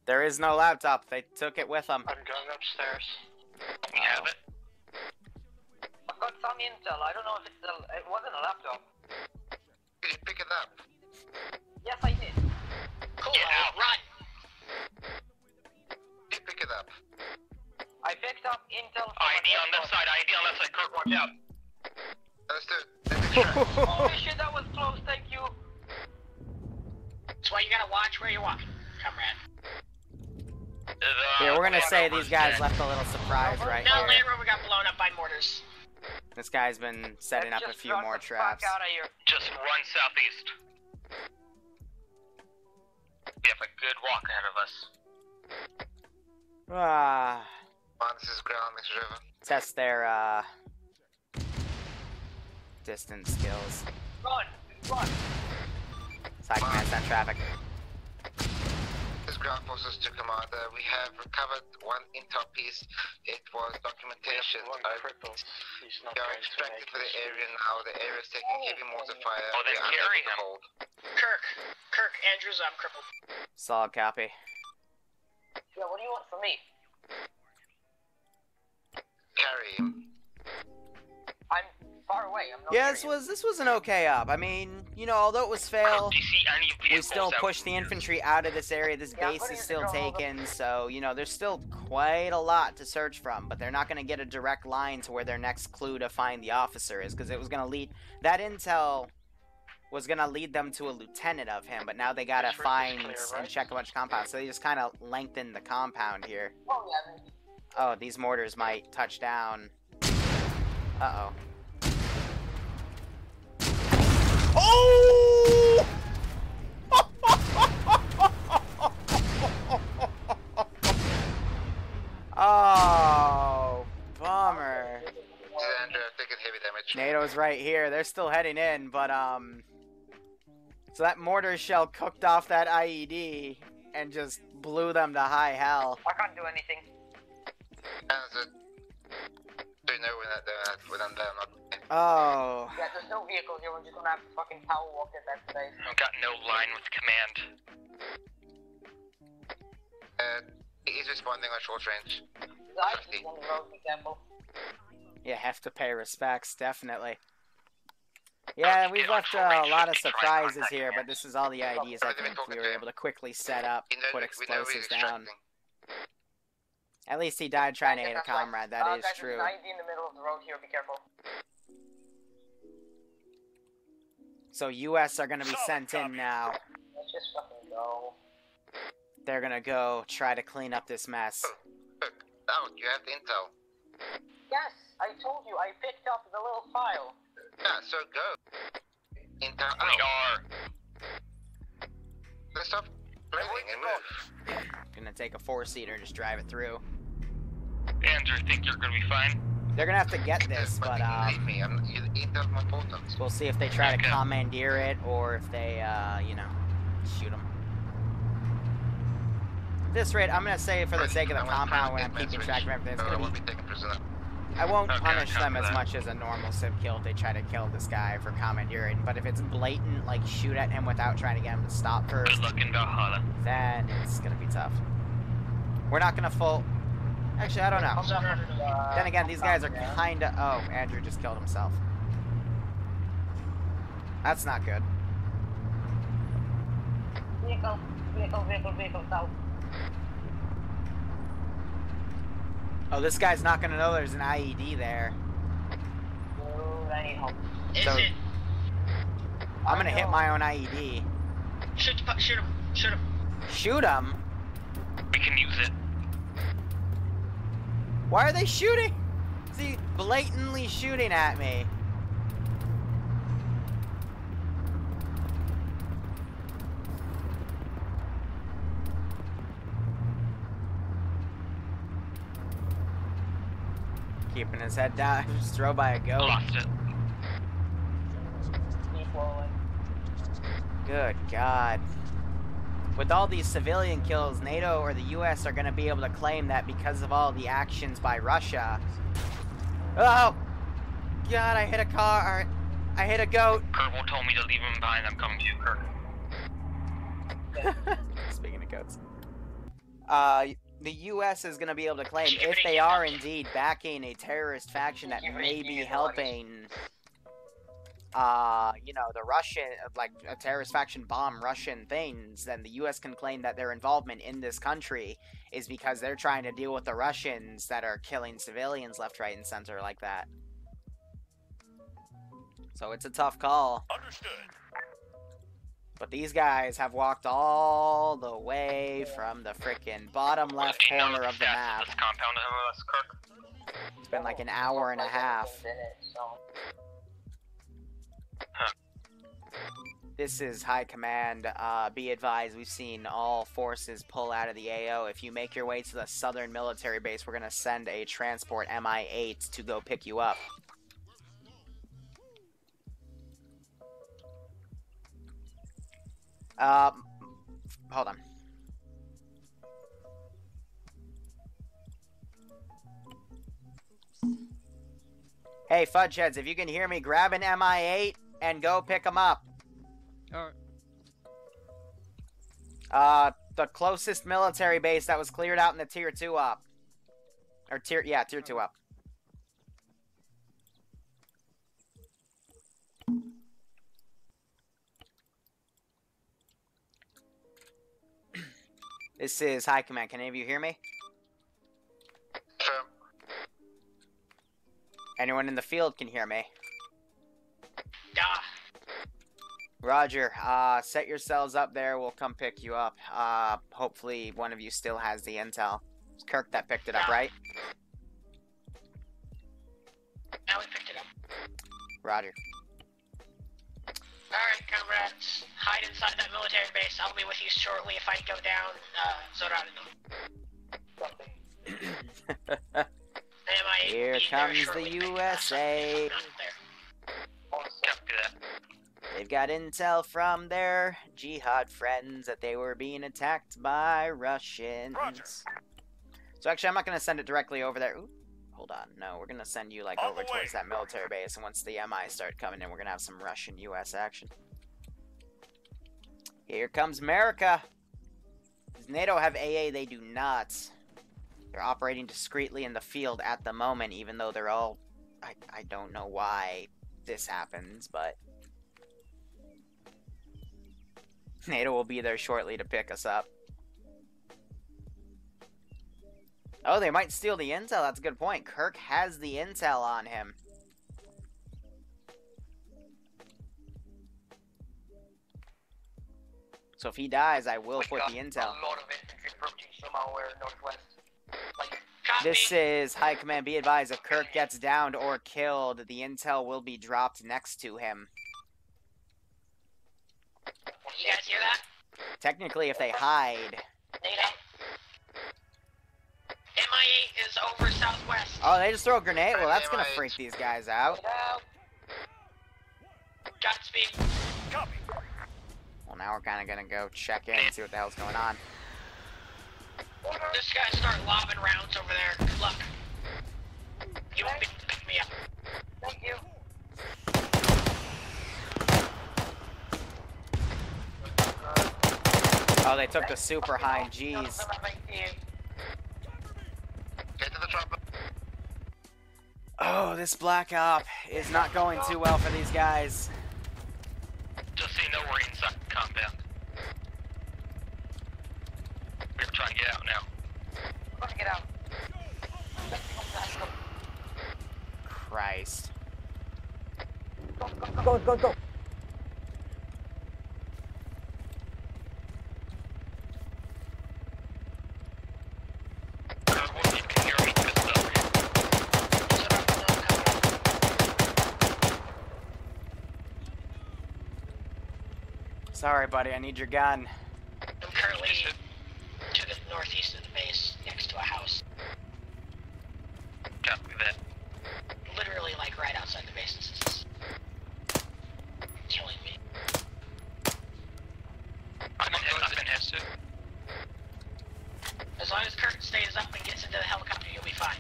There is no laptop. They took it with them. I'm going upstairs. We have it. I've got some intel. I don't know if it wasn't a laptop. Did you pick it up? Yes, I did. Cool. Get out. Run. Did you pick it up? I picked up intel from ID on left side. ID on left side. Kurt, watch out. Understood. Let's extract. Holy shit, that was close. Thank you. That's why you gotta watch where you walk. comrade. Here, we're gonna say these guys left a little surprise right No, here. Liru, we got blown up by mortars. This guy's been setting up a few more traps. Out of here. Just run southeast. We have a good walk ahead of us. This is ground, Mr. River. Test their, distance skills. Run! Run! Side command, send traffic. This is ground forces to commander. We have recovered one intel piece. It was documentation. We are extracted for the area now. The area is taking heavy mortar fire. Oh, then carry him. Kirk, Andrews, I'm crippled. Solid copy. Yeah, what do you want from me? Carry him. I'm far away. I'm not Yeah, near you. this was an okay up. I mean, you know, although it was fail, Do you see any we vehicles still out pushed the here? infantry out of this area. This Yeah, I'm base putting is it still in control. taken, so, you know, there's still quite a lot to search from, but they're not going to get a direct line to where their next clue to find the officer is, because it was going to lead... That intel was going to lead them to a lieutenant of him, but now they got to This route is find clear, and right? check a bunch of compounds, so they just kind of lengthened the compound here. Oh, yeah, man. Oh, these mortars might touch down. Uh-oh. Oh! Oh, bummer. Andrew, taking heavy damage. NATO's right here. They're still heading in, but, so that mortar shell cooked off that IED and just blew them to high hell. I can't do anything. Do you know when I'm there or not? Oh. Yeah, there's no vehicle here. We're just gonna have to fucking power walk it back today. I've got no line with command. He's responding on short range. The ice is on the road, be careful. Yeah, have to pay respects, definitely. Yeah, we've left a lot of surprises here, but this is all the IDs I think we were able to quickly set up, put explosives down. At least he died trying to aid a comrade, that is guys, true. There's an ID in the middle of the road here, be careful. So US are gonna be sent in now. Let's just fucking go. They're gonna go try to clean up this mess. Look, out, you have the intel. Yes, I told you, I picked up the little file. Yeah, so go. Intel We out. are. Let's stop breathing and move. Gonna take a 4-seater and just drive it through. Andrew, think you're gonna be fine? They're gonna have to get this, but Believe me, intel's more important. we'll see if they try to Okay. commandeer it or if they, you know, shoot them. At this rate, I'm gonna say for the sake of the compound when I'm keeping track of everything, it's I gonna won't be... be taken prisoner. I won't Okay, punish them copy as that. much as a normal civ kill if they try to kill this guy for commandeering, but if it's blatant, like, shoot at him without trying to get him to stop Good first, luck in Valhalla. then it's gonna be tough. We're not gonna full... Actually, I don't know. Then again, these guys are kinda... Oh, Andrew just killed himself. That's not good. Vehicle, south. Oh, this guy's not gonna know there's an IED there. Dude, I need help. Is So- it? I'm gonna hit my own IED. Shoot him. Shoot him. Shoot him? We can use it. Why are they shooting? See, blatantly shooting at me. Keeping his head down, just throw by a goat. Lost it. Keep rolling. Good God. With all these civilian kills, NATO or the US are going to be able to claim that because of all the actions by Russia. Oh! God, I hit a car. I hit a goat. Kerbal told me to leave him behind. I'm coming to you, Kirk. Speaking of goats. The US is going to be able to claim, if they are indeed backing a terrorist faction that may be helping, you know, the Russian, like, a terrorist faction bomb Russian things, then the US can claim that their involvement in this country is because they're trying to deal with the Russians that are killing civilians left, right, and center like that. So it's a tough call. Understood. But these guys have walked all the way from the frickin' bottom left corner of the map. This compound, Kirk. It's been like an hour and a half. This is High Command. Be advised, we've seen all forces pull out of the AO. If you make your way to the southern military base, we're going to send a transport MI-8 to go pick you up. Hold on. Hey, Fudgeheads, if you can hear me, grab an MI-8 and go pick them up. Alright. The closest military base that was cleared out in the Tier 2 up. Or Tier 2 up. This is High Command. Can any of you hear me? Anyone in the field can hear me? Yeah. Roger. Set yourselves up there. We'll come pick you up. Hopefully one of you still has the intel. It's Kirk that picked it up, right? Now we picked it up. Roger. Alright, comrades. Hide inside that military base. I'll be with you shortly if I go down, Zorado. Here comes the USA. They've got intel from their jihad friends that they were being attacked by Russians. Roger. So actually, I'm not going to send it directly over there. Ooh, hold on. No, we're going to send you like over towards that military base. And once the MI start coming in, we're going to have some Russian-US action. Here comes America. Does NATO have AA? They do not. They're operating discreetly in the field at the moment, even though they're all... I don't know why this happens, but... NATO will be there shortly to pick us up. Oh, they might steal the intel. That's a good point. Kirk has the intel on him. So if he dies, I will put the intel. A lot of infantry approaching somewhere northwest. This is High Command. Be advised, if Kirk gets downed or killed, the intel will be dropped next to him. You guys hear that? Technically, if they hide. NATO. MI-8 is over southwest. Oh, they just throw a grenade? Well, that's gonna freak these guys out. Godspeed. Copy. Well, now we're kind of gonna go check in and see what the hell's going on. This guy start lobbing rounds over there. Good luck. You won't be able to pick me up. Thank you. Oh, they took the super high. Jeez. Get to the chopper. Oh, this Black Op is not going too well for these guys. Just so you know, we're inside the compound. We're trying to get out now. Let's get out. Christ. Go. You can hear me, good stuff. Sorry, buddy. I need your gun. I'm currently to the northeast of the base, next to a house. Copy that. Literally, like, right outside the base. This is killing me. I've been hit too. As long as Kirk stays up and gets into the helicopter, you'll be fine.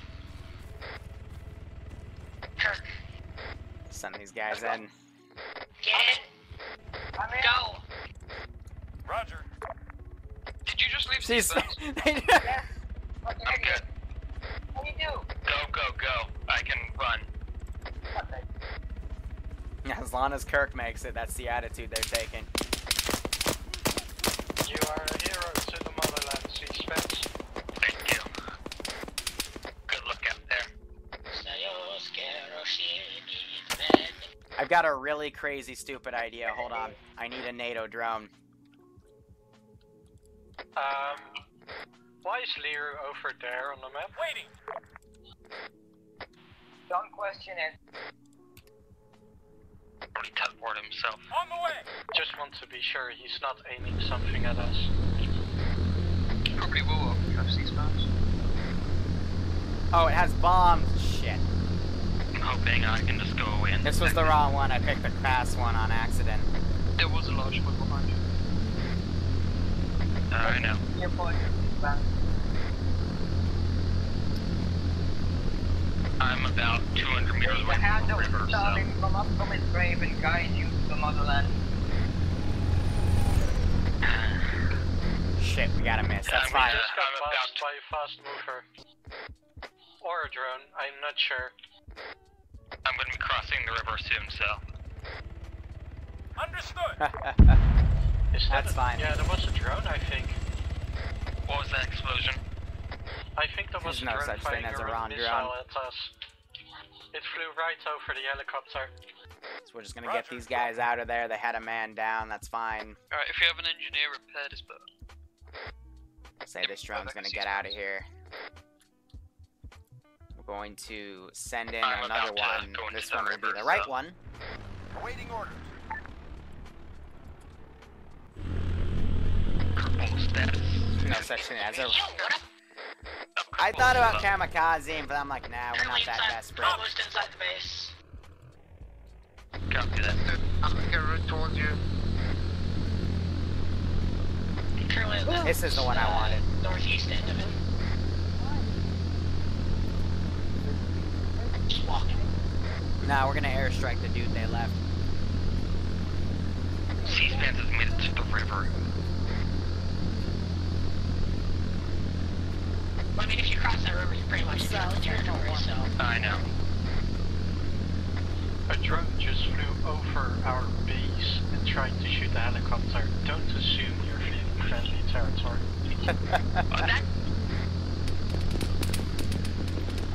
Kirk, Send these guys in. get in. Go. Roger. Did you just leave She's... Yes. I'm good. What do you do? Go. I can run. As long as Kirk makes it, that's the attitude they're taking. You are a hero to the motherland, Spets. Thank you. Good luck out there. I've got a really crazy, stupid idea. Hold on. I need a NATO drone. Why is Liru over there on the map? Waiting. Don't question it. Already teleported himself. On the way. Just want to be sure he's not aiming something at us. Probably will if you have C-Spetsnaz. Oh, it has bombs. Shit. I'm hoping I can just go away and... This was the wrong one. I picked the crass one on accident. There was a large one behind you. I know. Your point. I'm about 200 meters away The hand from of the river, Stalin from up from its grave and guide you to the motherland. Shit, we gotta miss. That's fine. Just got passed by a fast mover. Or a drone, I'm not sure. I'm gonna be crossing the river soon, so... Understood. That's fine. Yeah, there was a drone, I think. What was that explosion? I think there was There's no a drone such thing firing as a a round missile drone. at us. It flew right over the helicopter. So we're just gonna get these guys out of there. They had a man down. That's fine. Alright, if you have an engineer, repair this boat. Say this drone's gonna get out of here. We're going to send in I'm another about to one. go into This the one will be river, the right so- one. Awaiting orders. Cripple status. No such thing as a... I thought about kamikazing, but I'm like, nah, we're not that desperate. Almost inside the base. Copy that. I'm making a route towards you. Currently at the This is the one I wanted. northeast end of it. Just walking. Nah, we're gonna airstrike the dude they left. C-Spetsnaz has made it to the river. Well, I mean, if you cross that river, you're pretty much in the territory, so... I know. A drone just flew over our base and tried to shoot the helicopter. Don't assume you're in friendly territory.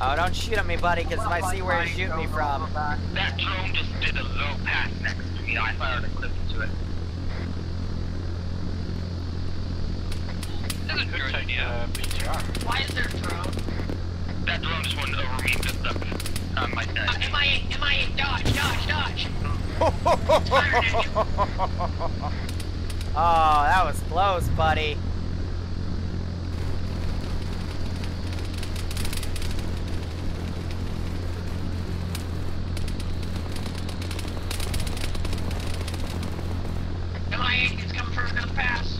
Oh, don't shoot at me, buddy, because if I see where you're shooting me from... That drone just did a low pass next to me. I fired a clip into it. This is a good idea. BTR. Why is there a drone? That drone just went over me just up on my deck. MIA, dodge! Oh, that was close, buddy. MIA, it's coming for another pass.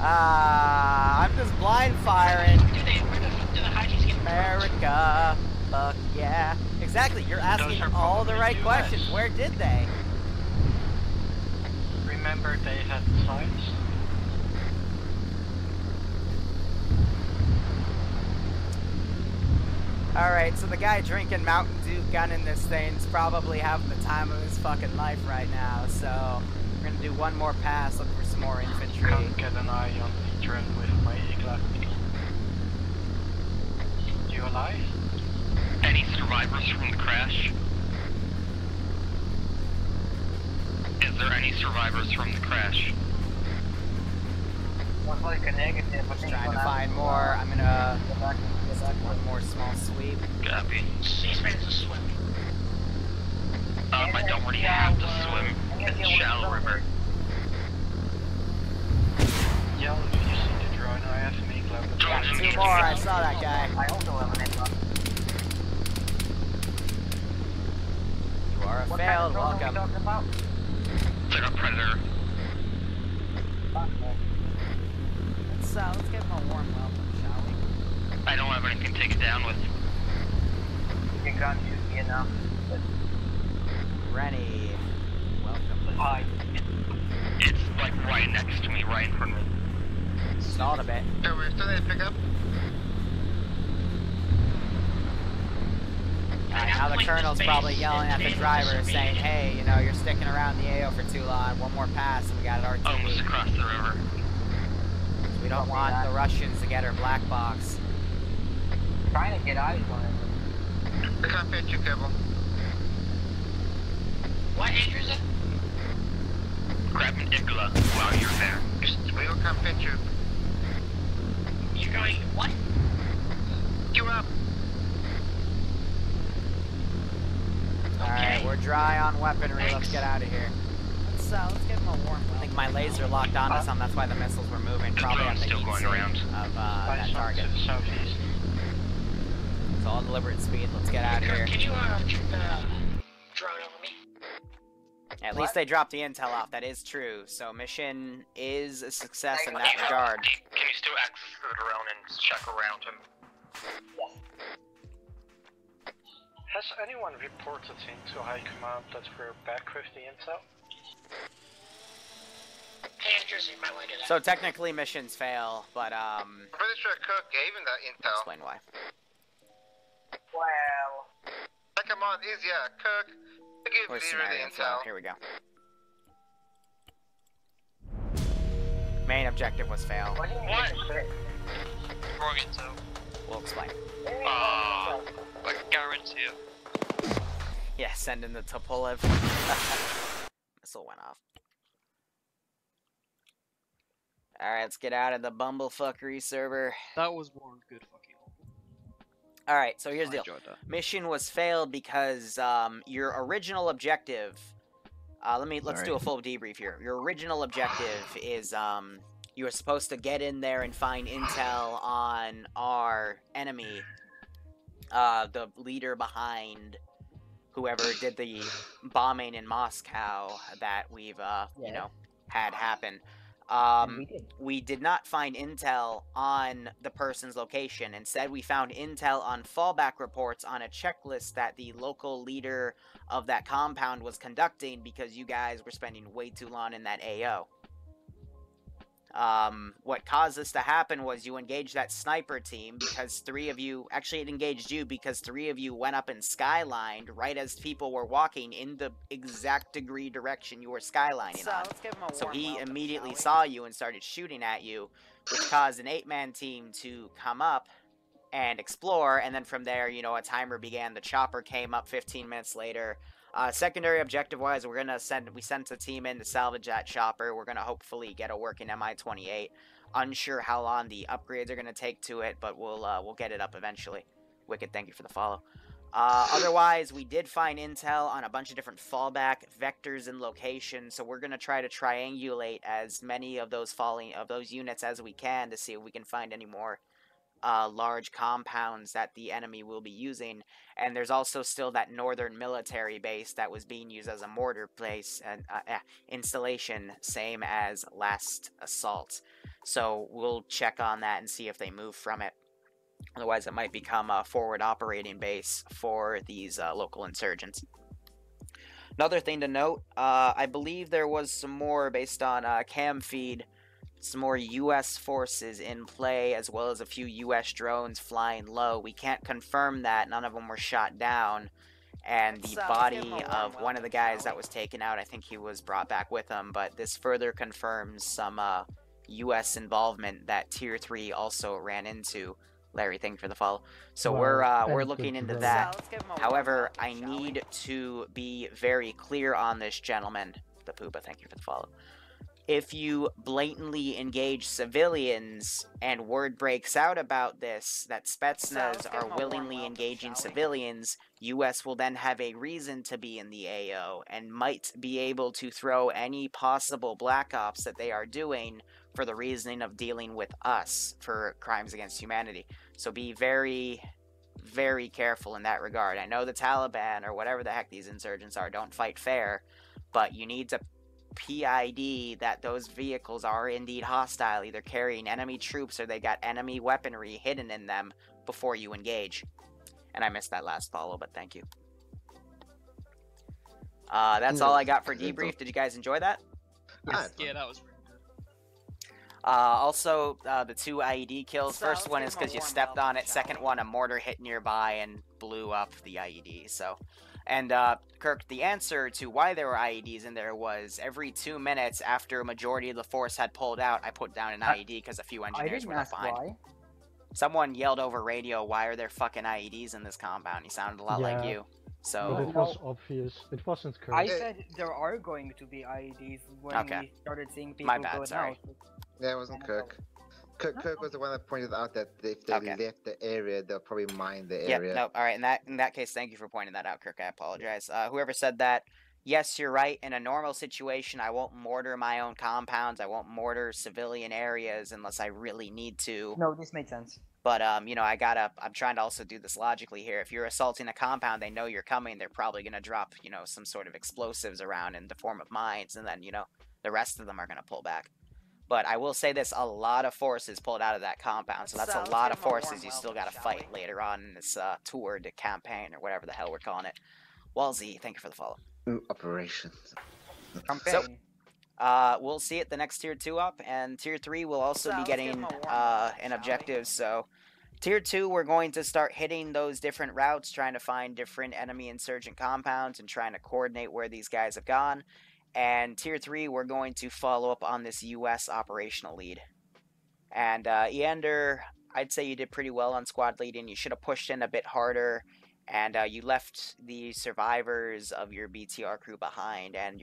I'm just blind firing. America, fuck yeah. Exactly, you're asking all the right questions. Where did they? Remember they had signs? Alright, so the guy drinking Mountain Dew gunning this thing's probably having the time of his fucking life right now, so we're gonna do one more pass, look for some more infantry. Can't get an eye on the drone with my Igla. You alive? Any survivors from the crash? Is there any survivors from the crash? Was like a negative. Just trying to find more. I'm gonna one more small sweep. Copy. C-Spetsnaz swim. I don't really have to swim. It's a shallow river. Yell if you see the drone. I have an Igla. Got two more. I saw that guy. I also have an Igla. You are a failed. Welcome. It's like a predator. Let's get him a warm welcome, shall we? I don't have anything to take it down with. You can shoot me enough. Rennie, welcome. Hi. It's like right next to me, right in front of me. Stalled a bit. So we're still there to pick up? I Now the colonel's probably yelling at the driver saying, hey, you know, you're sticking around the AO for too long. One more pass and we got an RTB. Almost across the river. We don't want the Russians to get our black box. Trying to get eyes on it. I can't fit you, Cable. What age is it? Grab an Igla while you're there. We will come fit you. You're going, what? You up. Alright, we're dry on weaponry. Thanks. Let's get out of here. Let's give them a warm. I think my laser locked onto some. That's why the missiles were moving. The Probably at drone's the still heat going sink around. of that target. To the southeast. It's all deliberate speed. Let's get out of here. Can you, drone over me? At least they dropped the intel off. That is true. So mission is a success in that regard. Can you still access the drone and check around him? Has anyone reported into High Command that we're back with the intel? Andrews, you might want to do that. So technically missions fail, but I'm pretty sure Cook gave him that intel. explain why. Well, Come on, is Cook. Give Or Liru scenario the flow. intel. Here we go. Main objective was fail. what do you mean? Wrong intel. We'll explain. Like guarantee. Yeah, send in the Tupolev. Missile went off. Alright, let's get out of the bumblefuckery server. That was one good fucking. Alright, so here's the I deal. enjoyed that. Mission was failed because your original objective. Let's do a full debrief here. Your original objective is you were supposed to get in there and find intel on our enemy, the leader behind whoever did the bombing in Moscow that we've you know, had happen. We did not find intel on the person's location. Instead, we found intel on fallback reports on a checklist that the local leader of that compound was conducting because you guys were spending way too long in that AO. What caused this to happen was you engaged that sniper team because it engaged you because 3 of you went up and skylined right as people were walking in the exact degree direction you were skylining on. Let's give him a So warm he welcome, immediately shall we? saw you and started shooting at you, which caused an 8-man team to come up and explore, and then from there, you know, a timer began. The chopper came up 15 minutes later. Secondary objective-wise, we sent a team in to salvage that chopper. We're gonna hopefully get a working Mi-28. Unsure how long the upgrades are gonna take to it, but we'll get it up eventually. Wicked, thank you for the follow. Otherwise, we did find intel on a bunch of different fallback vectors and locations, so we're gonna try to triangulate as many of those units as we can to see if we can find any more large compounds that the enemy will be using. And there's also still that northern military base that was being used as a mortar place and installation, same as last assault. So we'll check on that and see if they move from it. Otherwise, it might become a forward operating base for these local insurgents. Another thing to note, I believe there was some more based on cam feed, some more U.S. forces in play, as well as a few U.S. drones flying low. We can't confirm that. None of them were shot down. And the body of one of the guys that was taken out, I think he was brought back with him. But this further confirms some U.S. involvement that Tier 3 also ran into. Larry, thank you for the follow. So we're looking into that. However, I need to be very clear on this, gentleman. The Poopa, thank you for the follow. If you blatantly engage civilians and word breaks out about this, that Spetsnaz are willingly engaging civilians, US will then have a reason to be in the AO and might be able to throw any possible black ops that they are doing for the reasoning of dealing with us for crimes against humanity. So be very, very careful in that regard. I know the Taliban, or whatever the heck these insurgents are, don't fight fair, but you need to PID that those vehicles are indeed hostile, either carrying enemy troops or they got enemy weaponry hidden in them before you engage. And I missed that last follow, but thank you. That's all I got for debrief. Did you guys enjoy that? Yeah, that was really good. Also, the 2 IED kills. First one is because you stepped on it. Second one, a mortar hit nearby and blew up the IED. So, and Kirk, the answer to why there were IEDs in there was every 2 minutes after a majority of the force had pulled out, I put down an IED because a few engineers were left behind. Why. Someone yelled over radio, "Why are there fucking IEDs in this compound?" He sounded a lot like you. So but it was obvious. It wasn't Kirk. I said there are going to be IEDs when we started seeing people going out. Yeah, it wasn't Kirk. Kirk was the one that pointed out that if they left the area, they'll probably mine the area. Yeah, no, all right. In that case, thank you for pointing that out, Kirk. I apologize. Whoever said that, yes, you're right. In a normal situation, I won't mortar my own compounds. I won't mortar civilian areas unless I really need to. No, this made sense. But, you know, I'm trying to also do this logically here. If you're assaulting a compound, they know you're coming. They're probably going to drop, you know, some sort of explosives around in the form of mines. And then, you know, the rest of them are going to pull back. But I will say this, a lot of forces pulled out of that compound. So that's a lot of forces you still got to fight later on in this tour de campaign or whatever the hell we're calling it. Walsey, thank you for the follow. Operations. So, we'll see it the next tier 2 up, and tier 3 will also be getting an objective. So tier 2, we're going to start hitting those different routes, trying to find different enemy insurgent compounds and trying to coordinate where these guys have gone. And tier 3, we're going to follow up on this US operational lead. And Eander, I'd say you did pretty well on squad leading. You should have pushed in a bit harder. And you left the survivors of your BTR crew behind, and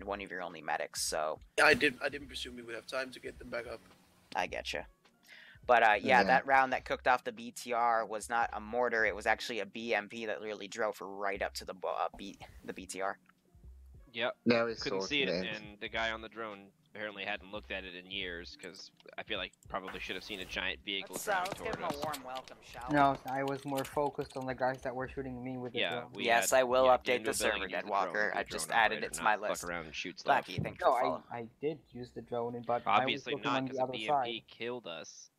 one of your only medics. So I didn't presume we would have time to get them back up. I getcha. But yeah, that round that cooked off the BTR was not a mortar; it was actually a BMP that literally drove right up to the BTR. Yep. No, couldn't see it, and the guy on the drone apparently hadn't looked at it in years, because I feel like probably should have seen a giant vehicle driving toward us. A warm welcome, shall we? No, I was more focused on the guys that were shooting me with the drone. Yes, I will update the server, Deadwalker. I just added it to my list. Fuck around and shoot stuff. Blackie, thank you for following. I did use the drone, but obviously I was not, because on the the other BMP side. killed us.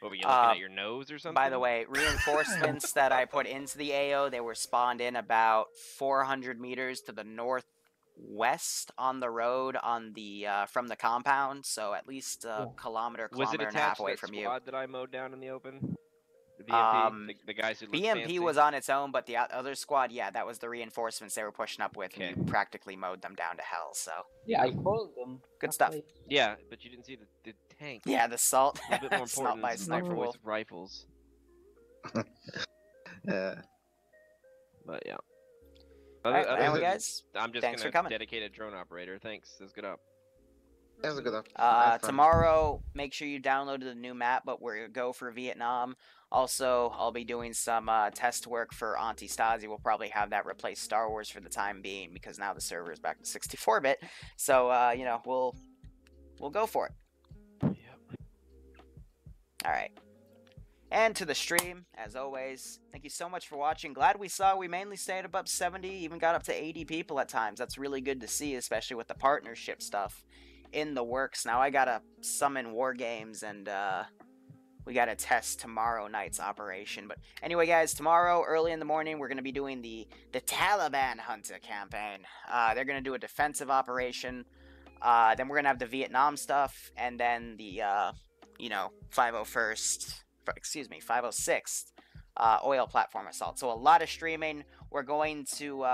What, were you looking at your nose or something? By the way, reinforcements that I put into the AO, they were spawned in about 400 meters to the northwest on the road on the from the compound, so at least a kilometer and a half away from you. Was it attached to that squad that I mowed down in the open? The BMP, the guys who looked fancy? was on its own, but the other squad, yeah, that was the reinforcements they were pushing up with, and you practically mowed them down to hell, so. Yeah, I called them. Good stuff. Yeah, but you didn't see the tank. Yeah, the salt. A bit more important by Sniper Wolf. Rifles. Yeah. But yeah. Alright, anyway, guys, I'm just thanks for gonna coming. dedicate a drone operator. Thanks. That's good up. That was a good up. Tomorrow, make sure you downloaded the new map, but we're go for Vietnam. Also, I'll be doing some test work for Anti-Stasi. We'll probably have that replace Star Wars for the time being, because now the server is back to 64-bit. So, you know, we'll go for it. Yep. Alright. And to the stream, as always, thank you so much for watching. Glad we mainly stayed above 70, even got up to 80 people at times. That's really good to see, especially with the partnership stuff in the works. Now I gotta summon war games, and we gotta test tomorrow night's operation. But anyway, guys, tomorrow early in the morning we're gonna be doing the Taliban Hunter campaign. They're gonna do a defensive operation. Then we're gonna have the Vietnam stuff, and then the you know, 506th oil platform assault. So a lot of streaming. We're going to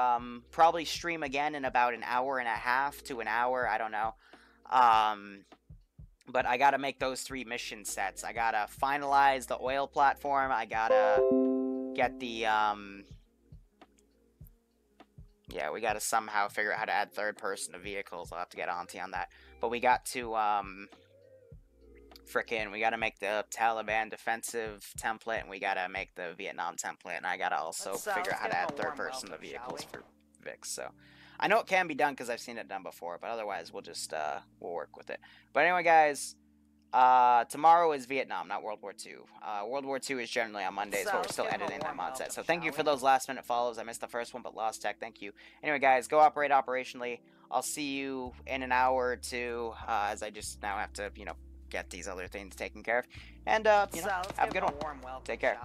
probably stream again in about an hour and a half to an hour. I don't know. But I gotta make those 3 mission sets. I gotta finalize the oil platform. I gotta get the yeah, we gotta somehow figure out how to add third person to vehicles. I'll have to get Auntie on that. But we got to we gotta make the Taliban defensive template, and we gotta make the Vietnam template, and I gotta also figure out how to add third person to vehicles for Vix. So I know it can be done because I've seen it done before, but otherwise we'll just we'll work with it. But anyway, guys, tomorrow is Vietnam, not World War II. World War II is generally on Mondays, but we're still editing that mod set. So thank you for those last minute follows. I missed the first one, but Lost Tech, thank you. Anyway, guys, go operate operationally. I'll see you in an hour or two, as I just now have to, you know, get these other things taken care of. And, you know, have a good one. Take care.